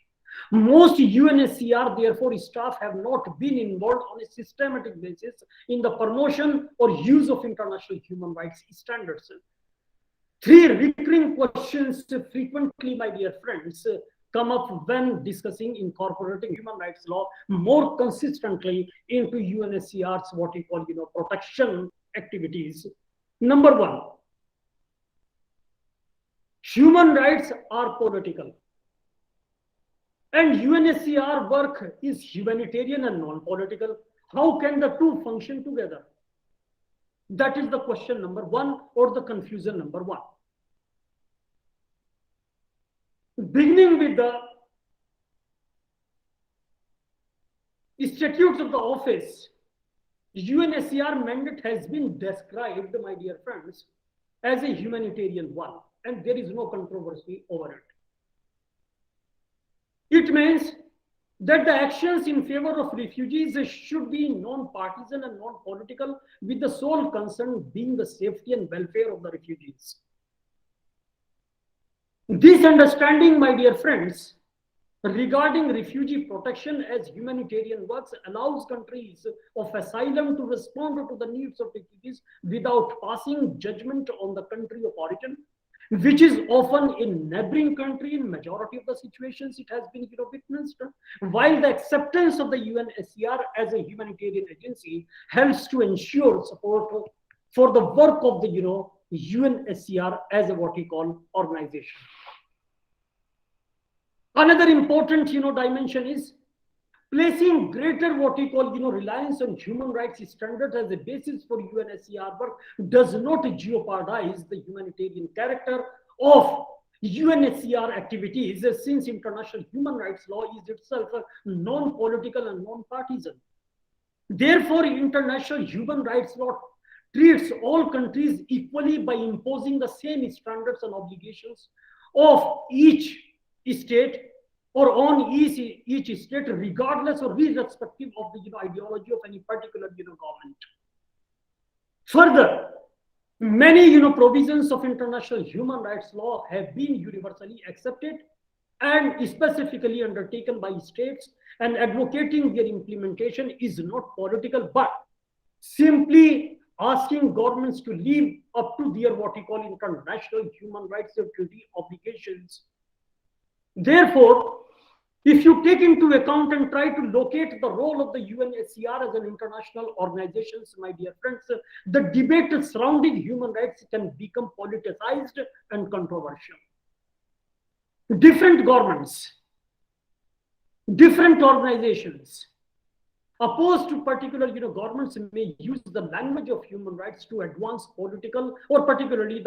Most UNHCR, therefore, staff have not been involved on a systematic basis in the promotion or use of international human rights standards. Three recurring questions frequently, my dear friends, come up when discussing incorporating human rights law more consistently into UNHCR's what we call protection activities. Number one, human rights are political. And UNHCR work is humanitarian and non-political. How can the two function together? That is the question number one, or the confusion number one. Beginning with the statutes of the office, UNHCR mandate has been described, my dear friends, as a humanitarian one, and there is no controversy over it. It means that the actions in favor of refugees should be non-partisan and non-political, with the sole concern being the safety and welfare of the refugees. This understanding, my dear friends, regarding refugee protection as humanitarian works allows countries of asylum to respond to the needs of refugees without passing judgment on the country of origin, which is often a neighboring country in majority of the situations it has been witnessed, while the acceptance of the UNHCR as a humanitarian agency helps to ensure support for the work of the UNHCR as a what we call organization. Another important dimension is placing greater what we call reliance on human rights standards as a basis for UNHCR work does not jeopardize the humanitarian character of UNHCR activities, since international human rights law is itself non-political and non-partisan. Therefore, international human rights law treats all countries equally by imposing the same standards and obligations of each state or on each state, regardless or irrespective of the ideology of any particular government. Further, many provisions of international human rights law have been universally accepted and specifically undertaken by states, and advocating their implementation is not political but simply asking governments to live up to their what we call international human rights treaty obligations. Therefore, if you take into account and try to locate the role of the UNHCR as an international organization, my dear friends, the debate surrounding human rights can become politicized and controversial. Different governments, different organizations opposed to particular governments may use the language of human rights to advance political or particularly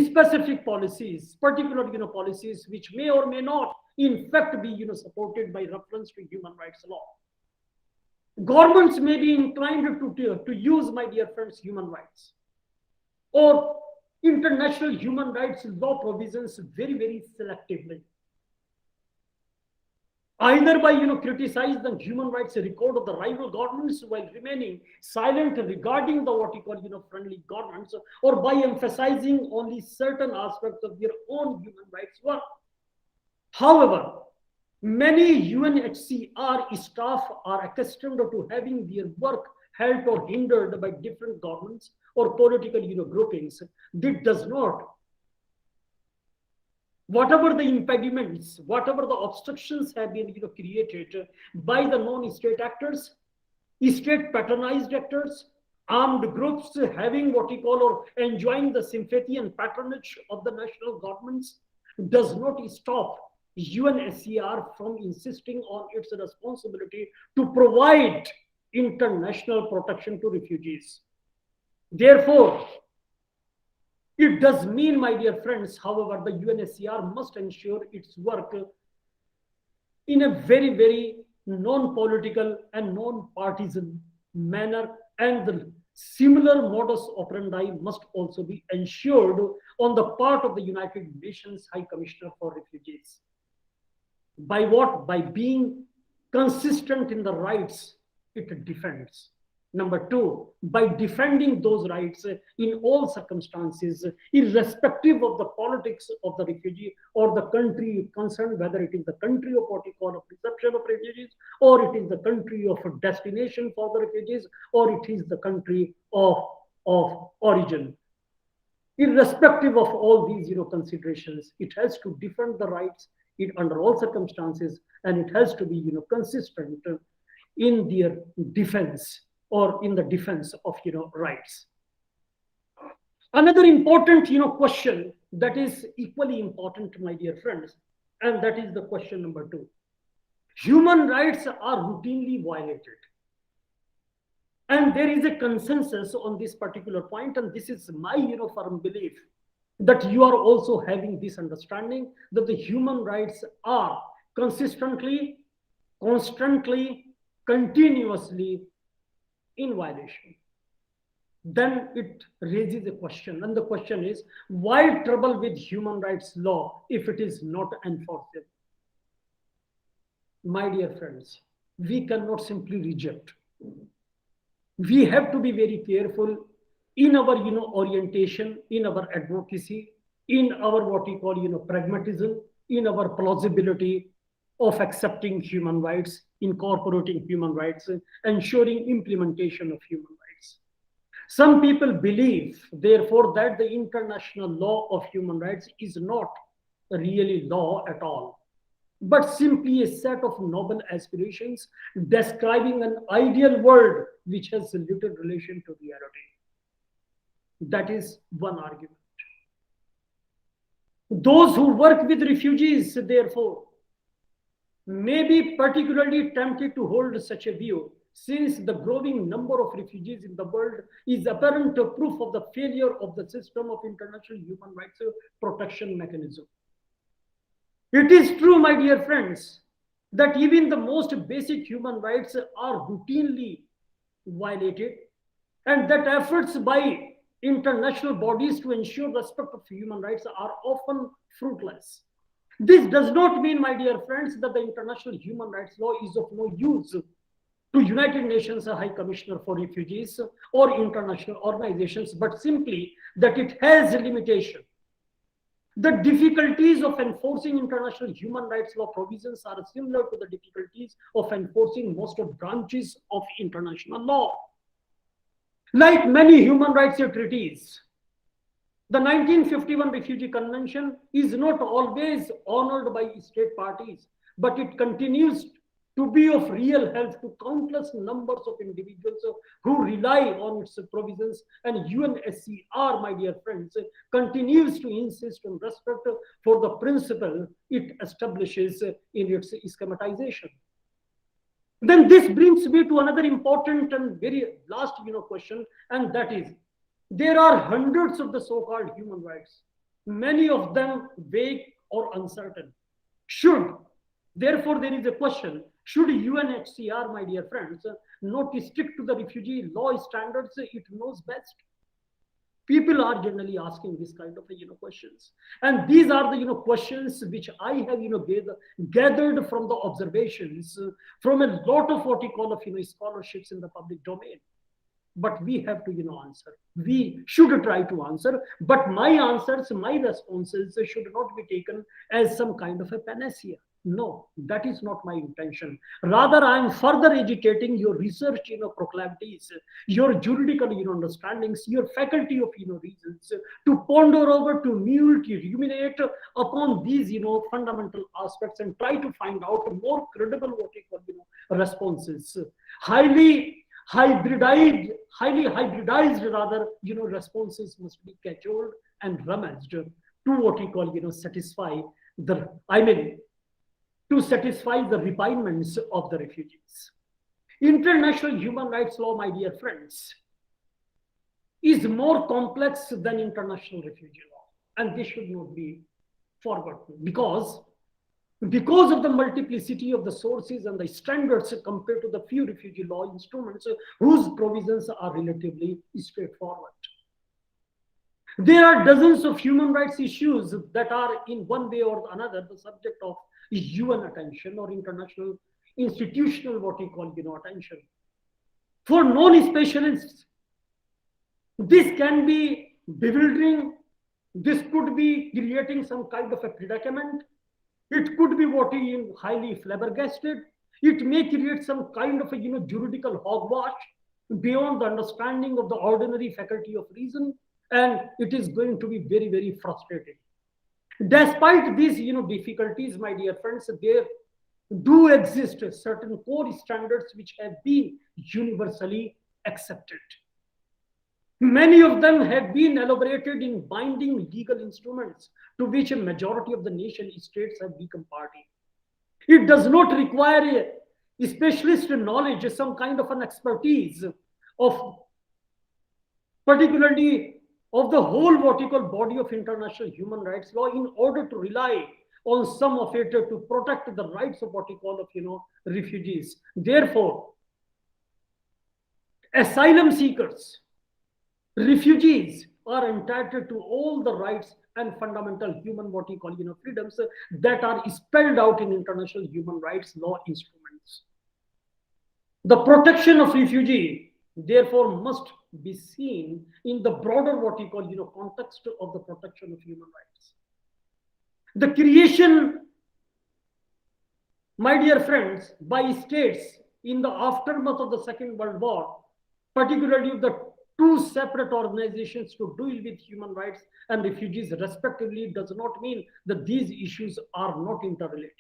specific policies, particular policies which may or may not in fact be supported by reference to human rights law. Governments may be inclined to use, my dear friends, human rights or international human rights law provisions very, very selectively, either by criticize the human rights record of the rival governments while remaining silent regarding the what you call friendly governments, or by emphasizing only certain aspects of their own human rights work. However, many UNHCR staff are accustomed to having their work held or hindered by different governments or political groupings. This does not, whatever the impediments, whatever the obstructions have been created by the non-state actors, state patronized actors, armed groups having what we call or enjoying the sympathy and patronage of the national governments, does not stop UNHCR from insisting on its responsibility to provide international protection to refugees. Therefore, it does mean, my dear friends, however, the UNHCR must ensure its work in a very, very non-political and non-partisan manner, and the similar modus operandi must also be ensured on the part of the United Nations High Commissioner for Refugees. By what? By being consistent in the rights it defends. Number two, by defending those rights in all circumstances, irrespective of the politics of the refugee or the country concerned, whether it is the country of what we call a reception of refugees, or it is the country of destination for the refugees, or it is the country of origin. Irrespective of all these considerations, it has to defend the rights under all circumstances, and it has to be consistent in their defense or in the defense of rights. Another important question that is equally important, my dear friends, and that is the question number two. Human rights are routinely violated, and there is a consensus on this particular point, and this is my firm belief that you are also having this understanding that the human rights are consistently, constantly, continuously in violation. Then it raises a question, and the question is, why trouble with human rights law if it is not enforceable? My dear friends, we cannot simply reject. We have to be very careful in our orientation, in our advocacy, in our what we call pragmatism, in our plausibility of accepting human rights, incorporating human rights, ensuring implementation of human rights. Some people believe, therefore, that the international law of human rights is not really law at all, but simply a set of noble aspirations describing an ideal world which has little relation to reality. That is one argument. Those who work with refugees, therefore, may be particularly tempted to hold such a view, since the growing number of refugees in the world is apparent proof of the failure of the system of international human rights protection mechanism. It is true, my dear friends, that even the most basic human rights are routinely violated, and that efforts by international bodies to ensure respect of human rights are often fruitless. This does not mean, my dear friends, that the international human rights law is of no use to United Nations High Commissioner for Refugees or international organizations, but simply that it has a limitation. The difficulties of enforcing international human rights law provisions are similar to the difficulties of enforcing most of branches of international law. Like many human rights treaties, the 1951 Refugee Convention is not always honored by state parties, but it continues to be of real help to countless numbers of individuals who rely on its provisions, and UNSCR, my dear friends, continues to insist on respect for the principle it establishes in its schematization. Then this brings me to another important and very last question, and that is, there are hundreds of the so-called human rights, many of them vague or uncertain. Should, therefore, there is a question, should UNHCR, my dear friends, not stick to the refugee law standards it knows best? People are generally asking this kind of questions, and these are the questions which I have gathered from the observations from a lot of what you call of scholarships in the public domain. But we have to answer, we should try to answer, but my answers, my responses should not be taken as some kind of a panacea. No, that is not my intention. Rather, I am further agitating your research proclivities, your juridical understandings, your faculty of reasons, to ponder over, to mule, to ruminate upon these fundamental aspects, and try to find out more credible what you call responses. Highly hybridized rather responses must be cajoled and rummaged to what we call satisfy the, I mean, to satisfy the requirements of the refugees. International human rights law, my dear friends, is more complex than international refugee law, and this should not be forgotten, because of the multiplicity of the sources and the standards compared to the few refugee law instruments whose provisions are relatively straightforward. There are dozens of human rights issues that are in one way or another the subject of UN attention or international institutional what we call attention. For non-specialists, this can be bewildering. This could be creating some kind of a predicament. It could be what is highly flabbergasted. It may create some kind of a juridical hogwash beyond the understanding of the ordinary faculty of reason, and it is going to be very, very frustrating. Despite these difficulties, my dear friends, there do exist certain core standards which have been universally accepted. Many of them have been elaborated in binding legal instruments to which a majority of the nation states have become party. It does not require a specialist knowledge, some kind of an expertise of particularly of the whole vertical body of international human rights law in order to rely on some of it to protect the rights of what we call of refugees. Therefore, asylum seekers, refugees are entitled to all the rights and fundamental human what we call freedoms that are spelled out in international human rights law instruments. The protection of refugee therefore must be seen in the broader what we call context of the protection of human rights. The creation, my dear friends, by states in the aftermath of the Second World War, particularly the two separate organizations to deal with human rights and refugees respectively, does not mean that these issues are not interrelated.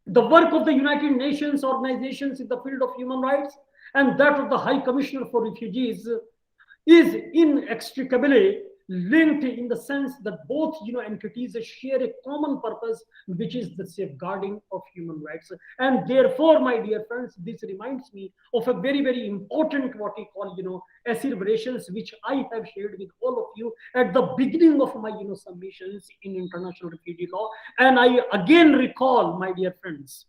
The work of the United Nations organizations in the field of human rights and that of the High Commissioner for Refugees is inextricably linked in the sense that both entities share a common purpose, which is the safeguarding of human rights. And therefore, my dear friends, this reminds me of a very, very important what we call asseverations which I have shared with all of you at the beginning of my submissions in international refugee law. And I again recall, my dear friends,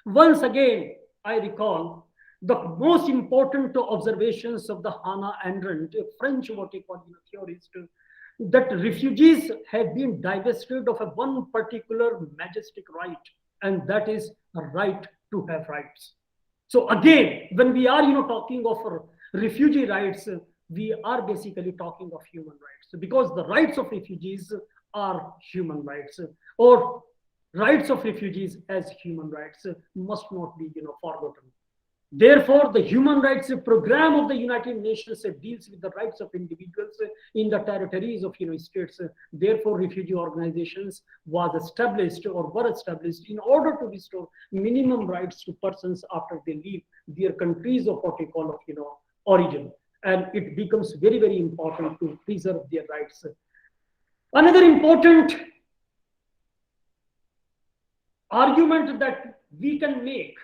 once again I recall the most important observations of the Hannah Arendt, a French what we call theorist, that refugees have been divested of a one particular majestic right, and that is a right to have rights. So again, when we are talking of refugee rights, we are basically talking of human rights, because the rights of refugees are human rights, or rights of refugees as human rights must not be forgotten. Therefore, the human rights program of the United Nations deals with the rights of individuals in the territories of states. Therefore, refugee organizations was established or were established in order to restore minimum rights to persons after they leave their countries of what we call of origin, and it becomes very very important to preserve their rights. Another important argument that we can make,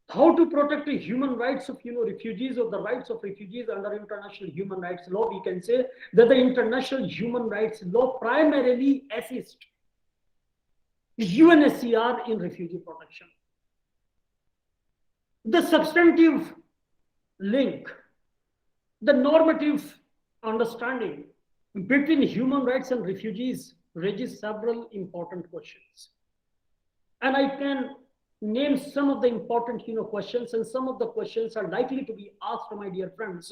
how to protect the human rights of refugees, or the rights of refugees under international human rights law, we can say that the international human rights law primarily assists UNHCR in refugee protection. The substantive link, the normative understanding between human rights and refugees raises several important questions, and I can name some of the important questions, and some of the questions are likely to be asked, my dear friends,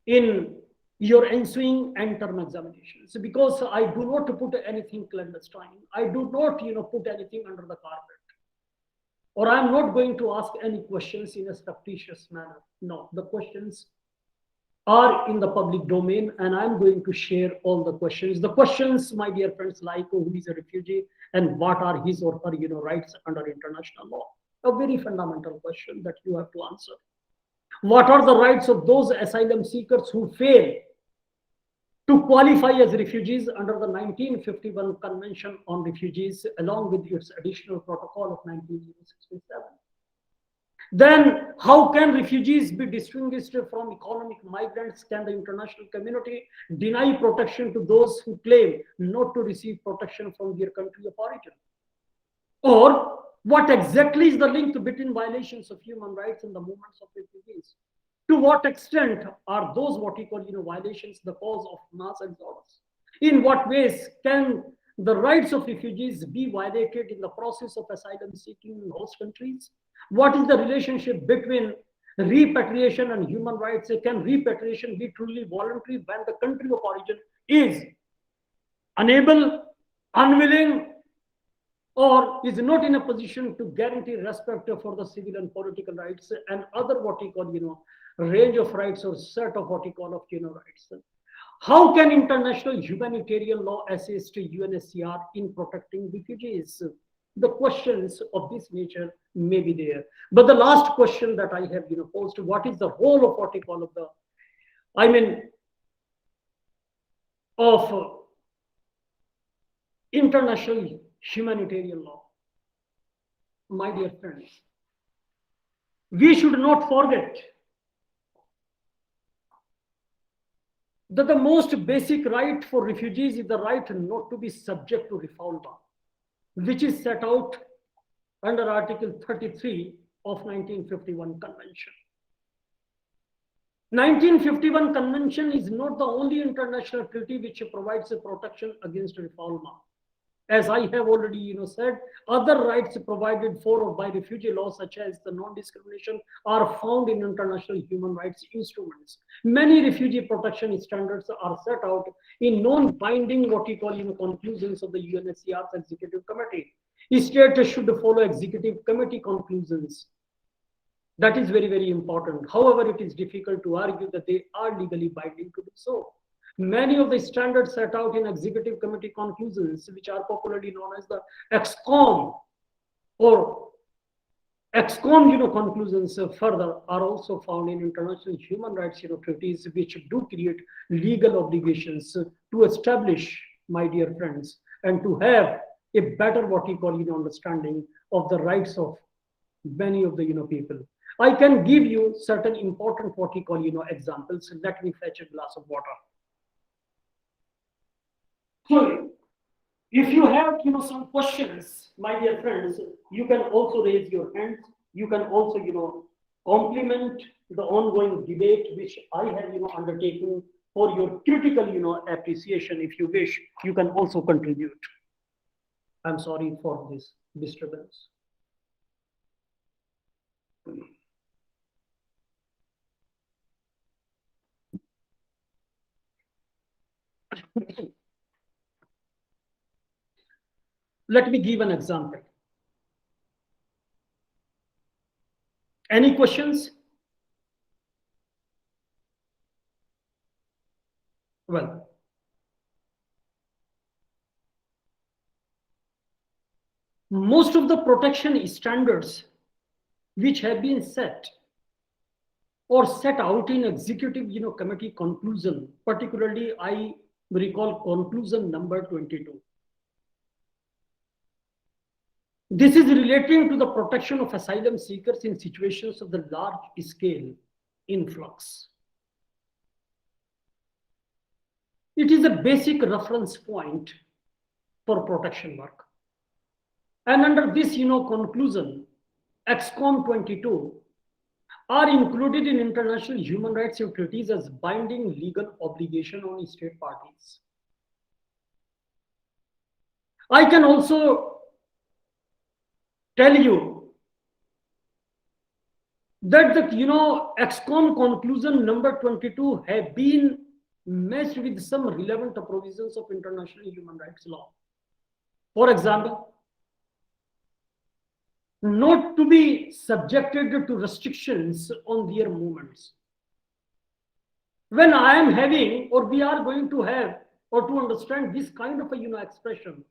in your ensuing end term examinations, because I do not put anything clandestine, I do not put anything under the carpet, or I'm not going to ask any questions in a fictitious manner. No, the questions are in the public domain, and I'm going to share all the questions. The questions, my dear friends, like who is a refugee and what are his or her rights under international law. A very fundamental question that you have to answer. What are the rights of those asylum seekers who fail to qualify as refugees under the 1951 Convention on Refugees, along with its additional protocol of 1967? Then how can refugees be distinguished from economic migrants? Can the international community deny protection to those who claim not to receive protection from their country of origin? Or what exactly is the link between violations of human rights and the movements of refugees? To what extent are those what we call violations the cause of mass exodus? In what ways can the rights of refugees be violated in the process of asylum seeking in host countries? What is the relationship between repatriation and human rights? Can repatriation be truly voluntary when the country of origin is unable, unwilling, or is not in a position to guarantee respect for the civil and political rights and other what we call range of rights or set of what we call of rights? How can international humanitarian law assist UNHCR in protecting refugees? The questions of this nature may be there. But the last question that I have posed, what is the role of what we call of the, of international humanitarian law? My dear friends, we should not forget that the most basic right for refugees is the right not to be subject to refoulement, which is set out under Article 33 of 1951 Convention. 1951 Convention is not the only international treaty which provides a protection against refoulement. As I have already said, other rights provided for or by refugee law, such as the non-discrimination, are found in international human rights instruments. Many refugee protection standards are set out in non-binding what we call conclusions of the UNHCR's Executive Committee. States should follow Executive Committee conclusions. That is very, very important. However, it is difficult to argue that they are legally binding to do so. Many of the standards set out in Executive Committee conclusions, which are popularly known as the EXCOM or EXCOM conclusions further, are also found in international human rights treaties, which do create legal obligations to establish, my dear friends, and to have a better what we call understanding of the rights of many of the people. I can give you certain important what we call examples. Let me fetch a glass of water. So, if you have some questions, my dear friends, you can also raise your hands. You can also complement the ongoing debate which I have undertaken for your critical appreciation. If you wish, you can also contribute. I'm sorry for this disturbance. Let me give an example. Any questions? Well, most of the protection standards which have been set or set out in executive committee conclusion, particularly I recall conclusion number 22. This is relating to the protection of asylum seekers in situations of the large scale influx. It is a basic reference point for protection work. And under this conclusion, XCOM 22 are included in international human rights treaties as binding legal obligation on state parties. I can also tell you that the XCOM conclusion number 22 have been matched with some relevant provisions of international human rights law. For example, not to be subjected to restrictions on their movements. When I am having, or we are going to have, or to understand this kind of a expression,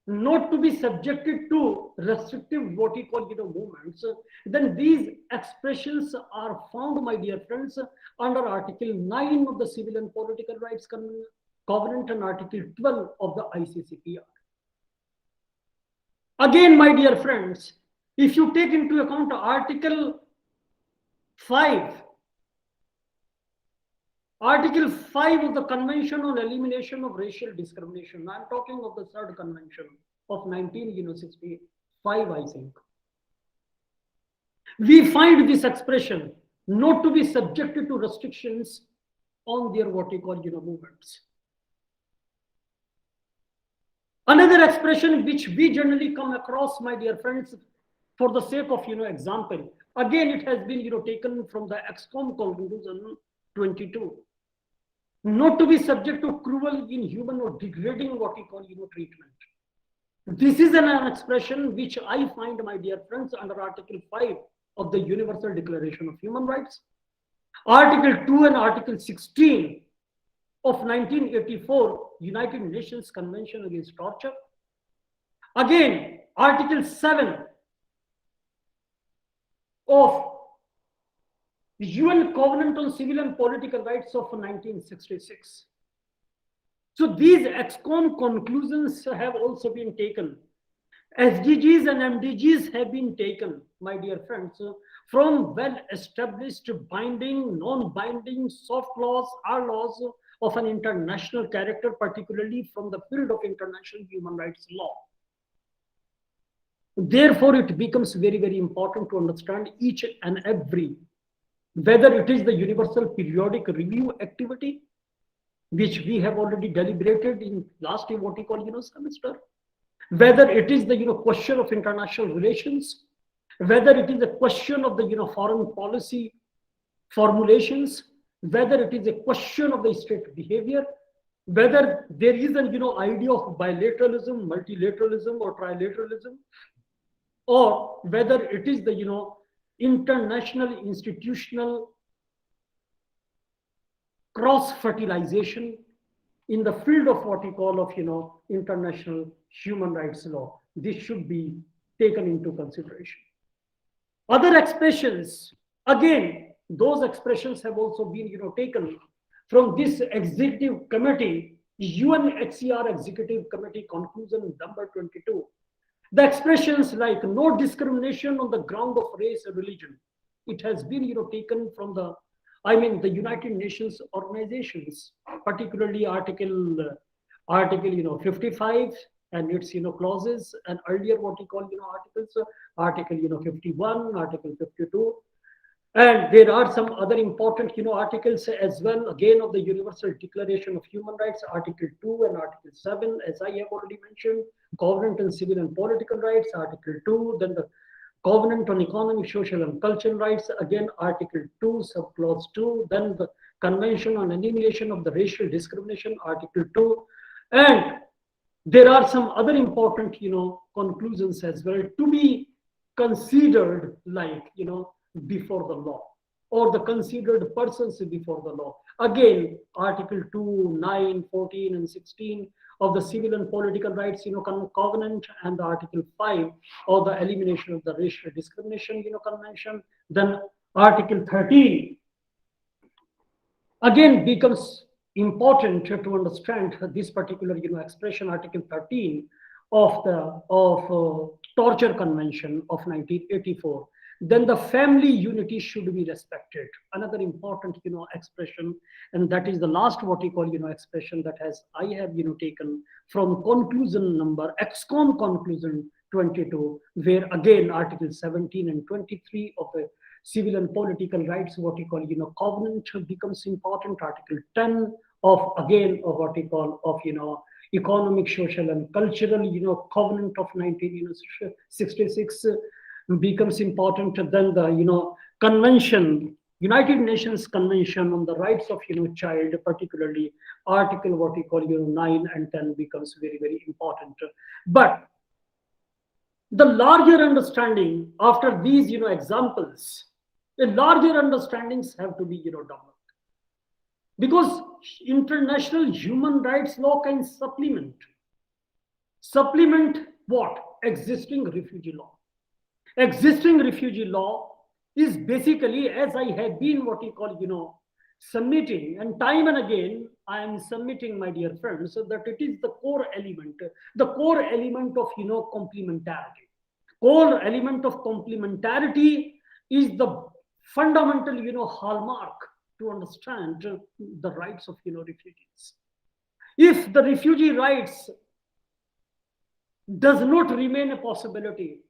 not to be subjected to restrictive what you call movements, then these expressions are found, my dear friends, under Article 9 of the Civil and Political Rights Covenant and Article 12 of the ICCPR. Again, my dear friends, if you take into account Article 5 of the Convention on Elimination of Racial Discrimination, I'm talking of the third convention of 1965, I think. We find this expression not to be subjected to restrictions on their what you call movements. Another expression which we generally come across, my dear friends, for the sake of example, again it has been taken from the XCOM conclusion 22. Not to be subject to cruel, inhuman, or degrading what we call treatment. This is an expression which I find, my dear friends, under Article 5 of the Universal Declaration of Human Rights, Article 2 and Article 16 of 1984 United Nations Convention Against Torture. Again, Article 7 of the UN Covenant on Civil and Political Rights of 1966. So these XCOM conclusions have also been taken. SDGs and MDGs have been taken, my dear friends, from well-established binding, non-binding, soft laws, hard laws of an international character, particularly from the field of international human rights law. Therefore, it becomes very, very important to understand each and every, whether it is the Universal Periodic Review activity, which we have already deliberated in last year, what we call semester, whether it is the question of international relations, whether it is a question of the foreign policy formulations, whether it is a question of the state behavior, whether there is an idea of bilateralism, multilateralism, or trilateralism, or whether it is the international institutional cross-fertilization in the field of what we call of international human rights law. This should be taken into consideration. Other expressions, again, those expressions have also been taken from this executive committee, UNHCR Executive Committee conclusion number 22. The expressions like no discrimination on the ground of race or religion, it has been taken from the United Nations organizations, particularly Article 55 and its clauses, and earlier what we call articles, article 51, article 52. And there are some other important articles as well, again, of the Universal Declaration of Human Rights, article 2 and article 7, as I have already mentioned. Covenant on Civil and Political Rights, article 2. Then the Covenant on Economic, Social and Cultural Rights, again article 2, subclause 2. Then the Convention on Elimination of the Racial Discrimination, article 2. And there are some other important conclusions as well to be considered, like before the law, or the considered persons before the law. Again, article 2, 9, 14 and 16 of the Civil and Political Rights Covenant, and the article 5 of the Elimination of the Racial Discrimination Convention. Then article 13 again becomes important to understand this particular expression, article 13 of the torture convention of 1984. Then the family unity should be respected, another important expression. And that is the last what we call expression that has I have taken from conclusion number excom conclusion 22, where again article 17 and 23 of the Civil and Political Rights, what we call covenant, becomes important. Article 10 of again of what we call of Economic, Social and Cultural covenant of 1966 becomes important. Then the convention, United Nations Convention on the Rights of Child, particularly article what we call 9 and 10 becomes very, very important. But the larger understanding after these examples, the larger understandings have to be developed, because international human rights law can supplement what? Existing refugee law. Existing refugee law is basically, as I have been what you call submitting, and time and again I am submitting, my dear friends, so that it is the core element of complementarity. Core element of complementarity is the fundamental hallmark to understand the rights of refugees. If the refugee rights does not remain a possibility,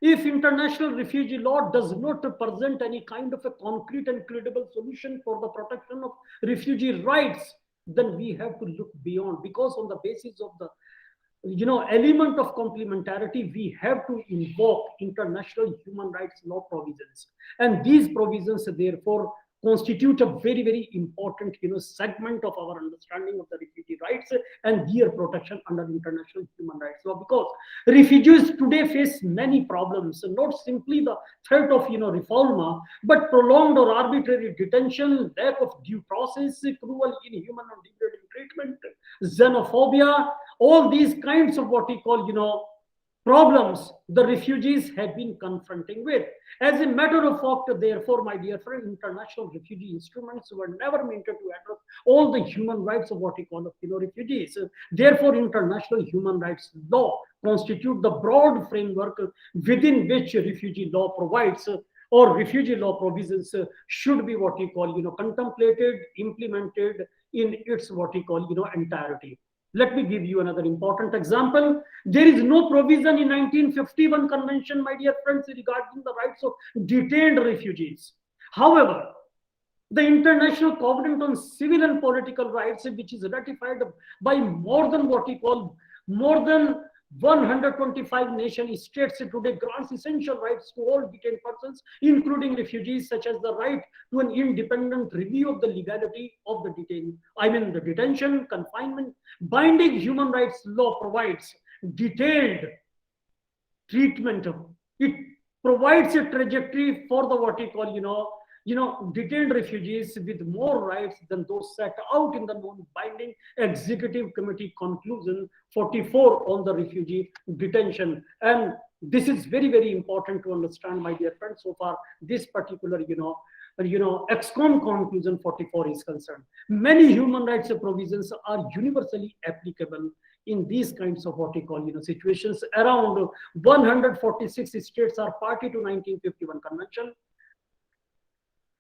if international refugee law does not present any kind of a concrete and credible solution for the protection of refugee rights, then we have to look beyond, because on the basis of the element of complementarity, we have to invoke international human rights law provisions, and these provisions therefore constitute a very, very important segment of our understanding of the refugee rights and their protection under international human rights law. Because refugees today face many problems, not simply the threat of reforma, but prolonged or arbitrary detention, lack of due process, cruel, inhuman or degrading treatment, xenophobia, all these kinds of what we call problems the refugees have been confronting with. As a matter of fact, therefore, my dear friend, international refugee instruments were never meant to address all the human rights of what we call refugees. Therefore, international human rights law constitute the broad framework within which refugee law provides, or refugee law provisions should be what we call contemplated, implemented in its what we call entirety. Let me give you another important example. There is no provision in 1951 convention, my dear friends, regarding the rights of detained refugees. However, the International Covenant on Civil and Political Rights, which is ratified by more than 125 nation states, today grants essential rights to all detained persons, including refugees, such as the right to an independent review of the legality of the the detention, confinement. Binding human rights law provides detailed treatment. It provides a trajectory for the what we call detained refugees with more rights than those set out in the non-binding Executive Committee conclusion 44 on the refugee detention. And this is very, very important to understand, my dear friends. So far, this particular EXCOM conclusion 44 is concerned. Many human rights provisions are universally applicable in these kinds of what we call situations. Around 146 states are party to 1951 convention.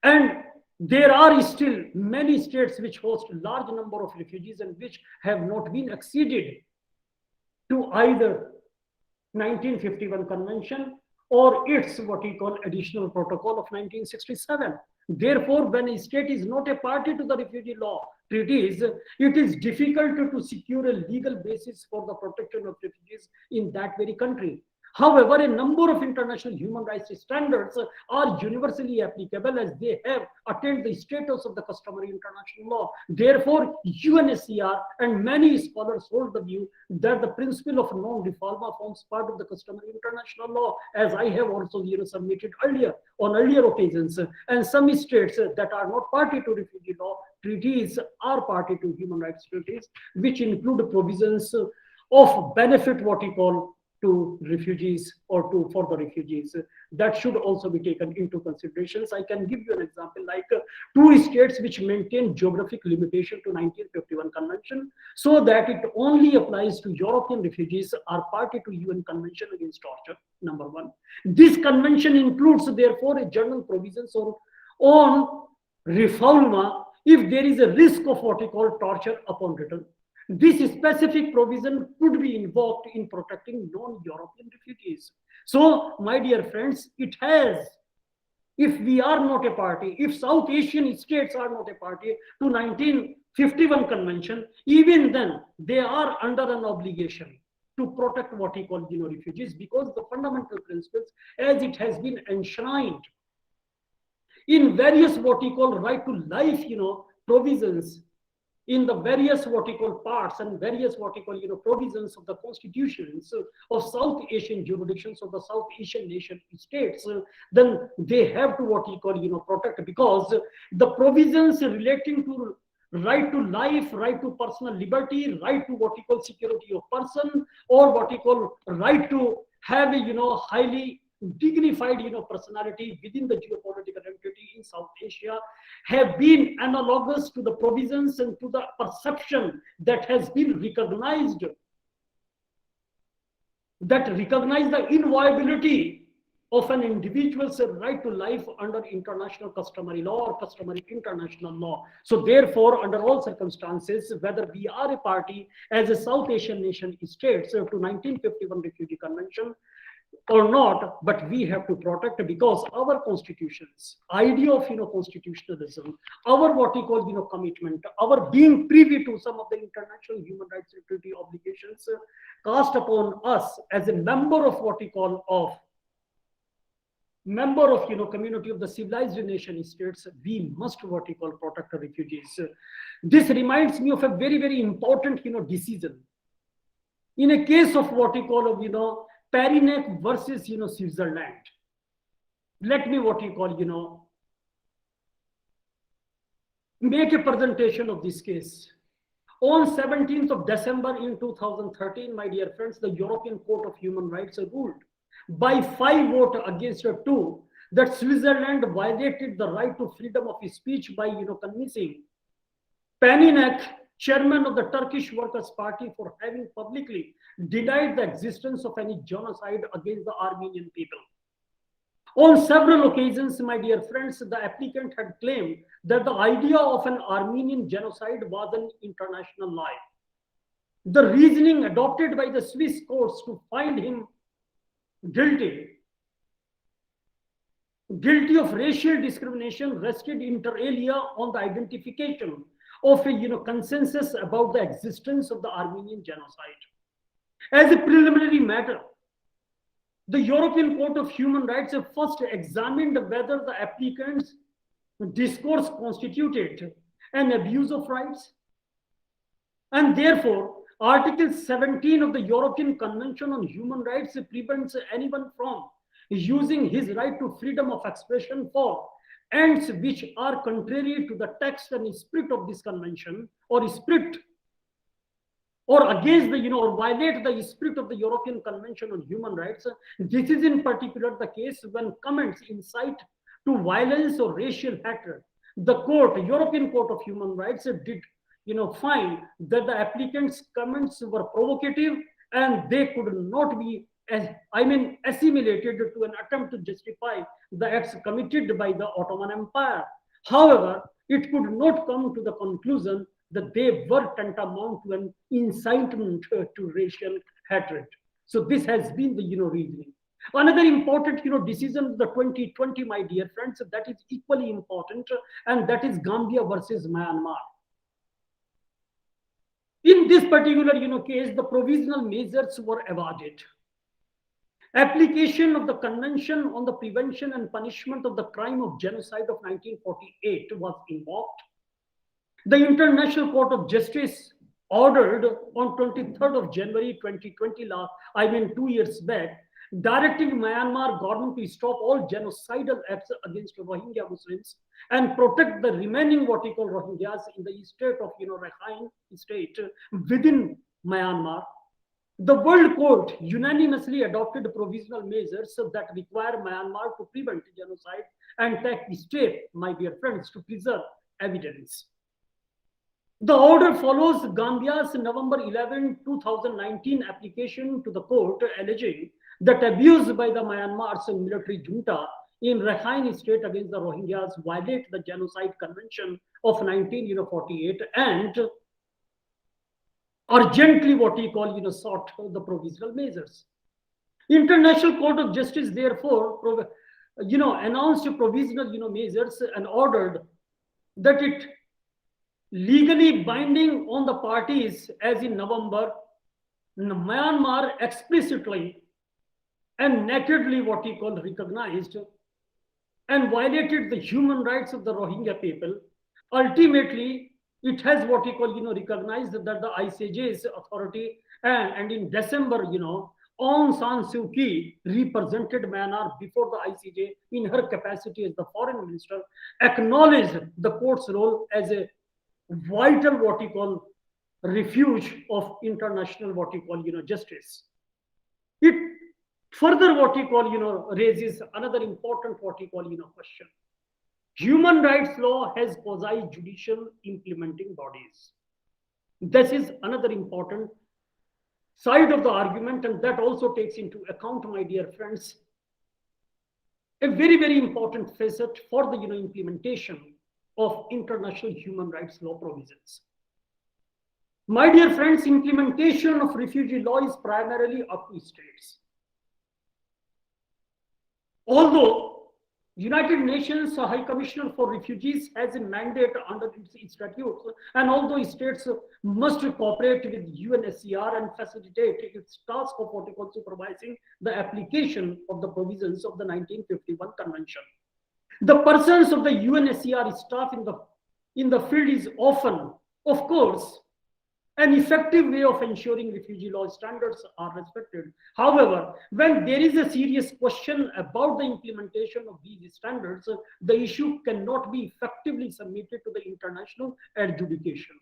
And there are still many states which host a large number of refugees and which have not been acceded to either 1951 convention or its what we call additional protocol of 1967. Therefore, when a state is not a party to the refugee law treaties, it is difficult to secure a legal basis for the protection of refugees in that very country. However, a number of international human rights standards are universally applicable as they have attained the status of the customary international law. Therefore, UNHCR and many scholars hold the view that the principle of non-refoulement forms part of the customary international law, as I have also submitted earlier on earlier occasions. And some states that are not party to refugee law treaties are party to human rights treaties, which include provisions of benefit what we call to refugees or to for the refugees. That should also be taken into considerations. I can give you an example like two states which maintain geographic limitation to 1951 convention so that it only applies to European refugees are party to UN convention against torture. Number one, this convention includes therefore a general provisions on refoulement if there is a risk of what we call torture upon return. This specific provision could be invoked in protecting non-European refugees. So, my dear friends, it has, if we are not a party, if South Asian states are not a party to 1951 convention, even then they are under an obligation to protect what we call refugees, because the fundamental principles as it has been enshrined in various what we call right to life provisions in the various what we call parts and various what we call provisions of the constitutions of South Asian jurisdictions of the South Asian nation states, then they have to what we call protect, because the provisions relating to right to life, right to personal liberty, right to what we call security of person, or what we call right to have a highly dignified personality within the geopolitical entity in South Asia have been analogous to the provisions and to the perception that has been recognized the inviolability of an individual's right to life under international customary law or customary international law. So therefore, under all circumstances, whether we are a party as a South Asian nation states to 1951 Refugee Convention or not, but we have to protect, because our constitutions, idea of constitutionalism, our what we call commitment, our being privy to some of the international human rights treaty obligations cast upon us as a member of what we call community of the civilized nation states, we must what we call protect the refugees. This reminds me of a very, very important decision in a case of what we call Parinek versus Switzerland. Let me what you call make a presentation of this case. On 17th of December in 2013, my dear friends, the European Court of Human Rights ruled by 5 votes against 2 that Switzerland violated the right to freedom of speech by convincing Paninek, chairman of the Turkish Workers' Party, for having publicly denied the existence of any genocide against the Armenian people. On several occasions, my dear friends, the applicant had claimed that the idea of an Armenian genocide was an international lie. The reasoning adopted by the Swiss courts to find him guilty of racial discrimination rested inter alia on the identification of a consensus about the existence of the Armenian genocide. As a preliminary matter, the European Court of Human Rights first examined whether the applicant's discourse constituted an abuse of rights, and therefore Article 17 of the European Convention on Human Rights prevents anyone from using his right to freedom of expression for ends which are contrary to the text and spirit of this convention, or spirit, or against the or violate the spirit of the European Convention on Human Rights. This is in particular the case when comments incite to violence or racial hatred. The European Court of Human Rights did find that the applicant's comments were provocative and they could not be assimilated to an attempt to justify the acts committed by the Ottoman Empire. However, it could not come to the conclusion that they were tantamount to an incitement to racial hatred. So this has been the reasoning. Another important decision of the 2020, my dear friends, that is equally important, and that is Gambia versus Myanmar. In this particular case, the provisional measures were awarded. Application of the Convention on the Prevention and Punishment of the Crime of Genocide of 1948 was invoked. The International Court of Justice ordered on 23rd of January 2020, 2 years back, directing Myanmar government to stop all genocidal acts against Rohingya Muslims and protect the remaining what we call Rohingyas in the state of Rakhine state within Myanmar. The World Court unanimously adopted provisional measures that require Myanmar to prevent genocide and take steps, my dear friends, to preserve evidence. The order follows Gambia's November 11, 2019 application to the court alleging that abuse by the Myanmar's military junta in Rakhine state against the Rohingyas violate the Genocide Convention of 1948 and urgently what he call sought the provisional measures. International Court of Justice therefore announced provisional measures and ordered that it legally binding on the parties as in November. Myanmar explicitly and nakedly what he called recognized and violated the human rights of the Rohingya people. Ultimately, it has what he call recognized that the ICJ's authority and in December Aung San Suu Kyi represented Myanmar before the ICJ in her capacity as the foreign minister, acknowledged the court's role as a vital what he call refuge of international what he call justice. It further what he call raises another important what he call question. Human rights law has quasi-judicial implementing bodies. This is another important side of the argument, and that also takes into account, my dear friends, a very, very important facet for the implementation of international human rights law provisions. My dear friends, implementation of refugee law is primarily up to states. Although United Nations High Commissioner for Refugees has a mandate under its statutes, and although states must cooperate with UNHCR and facilitate its task of what supervising the application of the provisions of the 1951 Convention. The presence of the UNHCR staff in the field is often, of course, an effective way of ensuring refugee law standards are respected. However, when there is a serious question about the implementation of these standards, the issue cannot be effectively submitted to the international adjudication.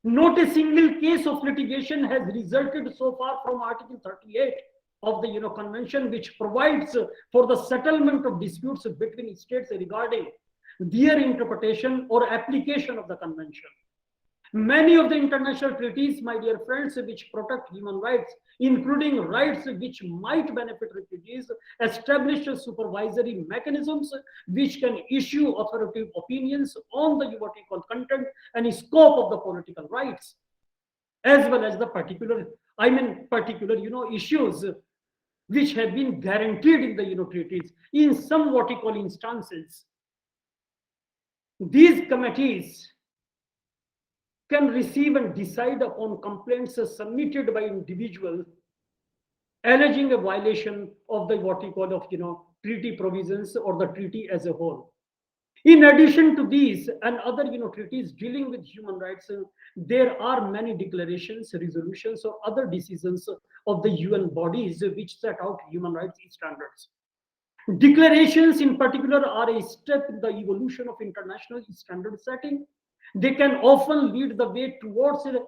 Not a single case of litigation has resulted so far from Article 38 of the Convention, which provides for the settlement of disputes between states regarding their interpretation or application of the Convention. Many of the international treaties, my dear friends, which protect human rights, including rights which might benefit refugees, establish supervisory mechanisms which can issue authoritative opinions on the what we call content and scope of the political rights, as well as the particular issues which have been guaranteed in the treaties. In some what we call instances, these committees can receive and decide upon complaints submitted by individuals alleging a violation of the what we call treaty provisions or the treaty as a whole. In addition to these and other treaties dealing with human rights, there are many declarations, resolutions, or other decisions of the UN bodies which set out human rights standards. Declarations in particular are a step in the evolution of international standard setting. They can often lead the way towards a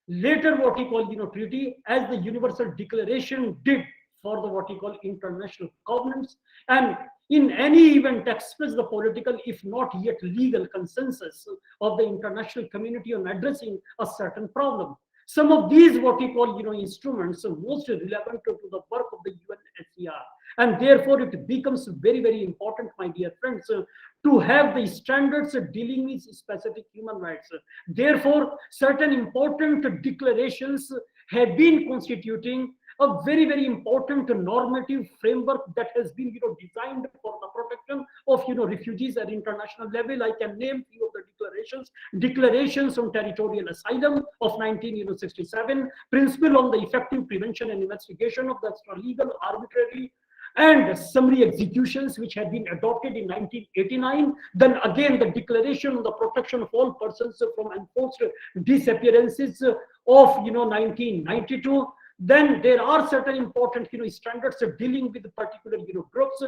later what we call treaty, as the Universal Declaration did for the what we call international covenants, and in any event express the political, if not yet legal, consensus of the international community on addressing a certain problem. Some of these what we call instruments most relevant to the work of the UNHCR And therefore it becomes very, very important, my dear friends, to have the standards dealing with specific human rights. Therefore, certain important declarations have been constituting a very, very important normative framework that has been, designed for the protection of, refugees at international level. I can name few of the declarations on territorial asylum of 1967, principle on the effective prevention and investigation of the extralegal, arbitrary, and summary executions, which had been adopted in 1989. Then again, the Declaration on the Protection of All Persons from Enforced Disappearances of 1992. Then there are certain important standards dealing with particular groups.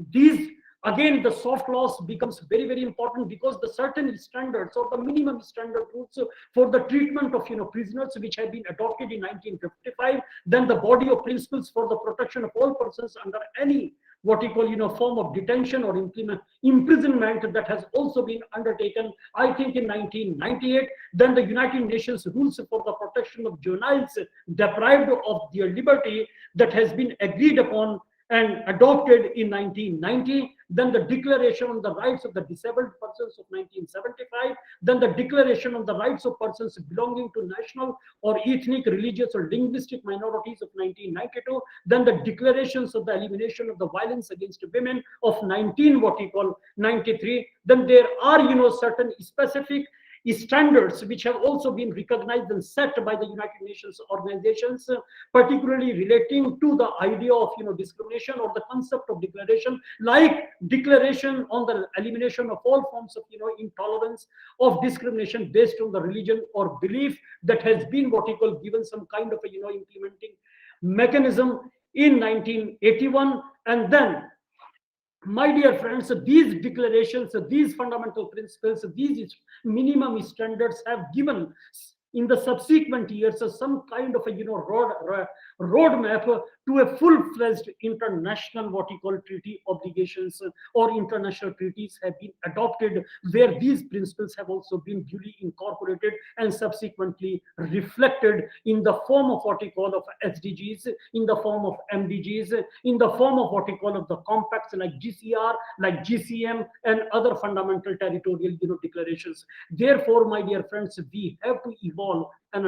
These, again, the soft laws becomes very, very important, because the certain standards or the minimum standard rules for the treatment of prisoners, which have been adopted in 1955. Then the body of principles for the protection of all persons under any what you call form of detention or imprisonment, that has also been undertaken, I think, in 1998. Then the United Nations rules for the protection of juveniles deprived of their liberty, that has been agreed upon and adopted in 1990. Then the Declaration on the Rights of the Disabled Persons of 1975. Then the Declaration on the Rights of Persons belonging to national or ethnic, religious, or linguistic minorities of 1992. Then the Declarations of the Elimination of the Violence Against Women of 93. Then there are certain specific standards which have also been recognized and set by the United Nations organizations, particularly relating to the idea of discrimination, or the concept of declaration, like Declaration on the Elimination of all forms of intolerance of discrimination based on the religion or belief, that has been what you call given some kind of a implementing mechanism in 1981. And then, my dear friends, these declarations, these fundamental principles, these minimum standards have given in the subsequent years some kind of a roadmap to a full-fledged international what you call treaty obligations, or international treaties have been adopted, where these principles have also been duly incorporated and subsequently reflected in the form of what we call of SDGs, in the form of MDGs, in the form of what we call of the compacts like GCR, like GCM, and other fundamental territorial declarations. Therefore, my dear friends, we have to evolve an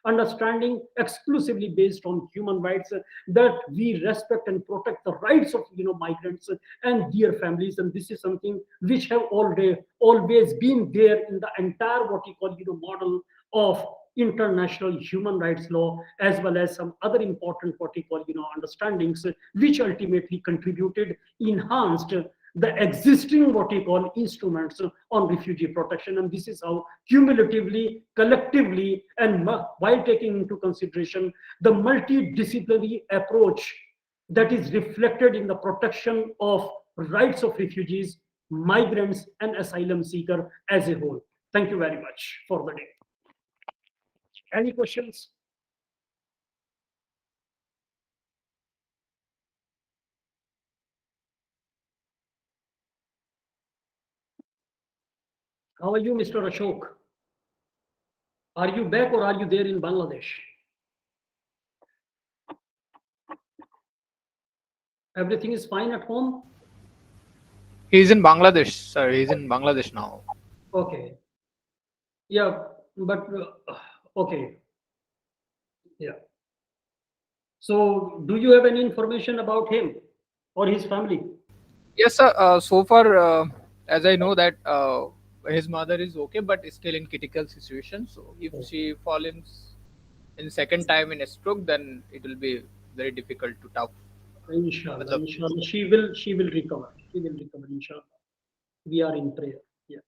understanding exclusively based on human rights, that we respect and protect the rights of migrants and their families. And this is something which have always been there in the entire what you call model of international human rights law, as well as some other important what we call understandings, which ultimately contributed, enhanced the existing what we call instruments on refugee protection. And this is how cumulatively, collectively, and while taking into consideration the multidisciplinary approach that is reflected in the protection of rights of refugees, migrants, and asylum seeker as a whole. Thank you very much for the day. Any questions? How are you, Mr. Ashok? Are you back, or are you there in Bangladesh? Everything is fine at home? He's in Bangladesh, sir. He's in Bangladesh now. Okay. Yeah, but okay. Yeah. So, do you have any information about him or his family? Yes, sir. So far, as I know that his mother is okay, but is still in critical situation. So if she falls in second time in a stroke, then it will be very difficult to tough. Inshallah, inshallah, she will recover. She will recover, inshallah. We are in prayer. Yeah.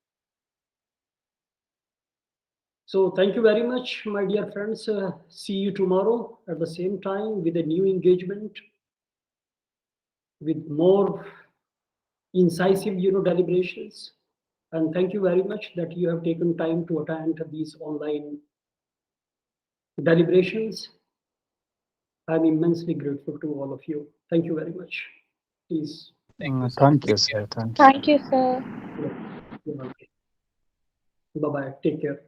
So thank you very much, my dear friends. See you tomorrow at the same time with a new engagement, with more incisive, deliberations. And thank you very much that you have taken time to attend these online deliberations. I'm immensely grateful to all of you. Thank you very much. Please. Thank you, sir. Thank you, sir. Thank you. Thank you, sir. Bye-bye. Take care.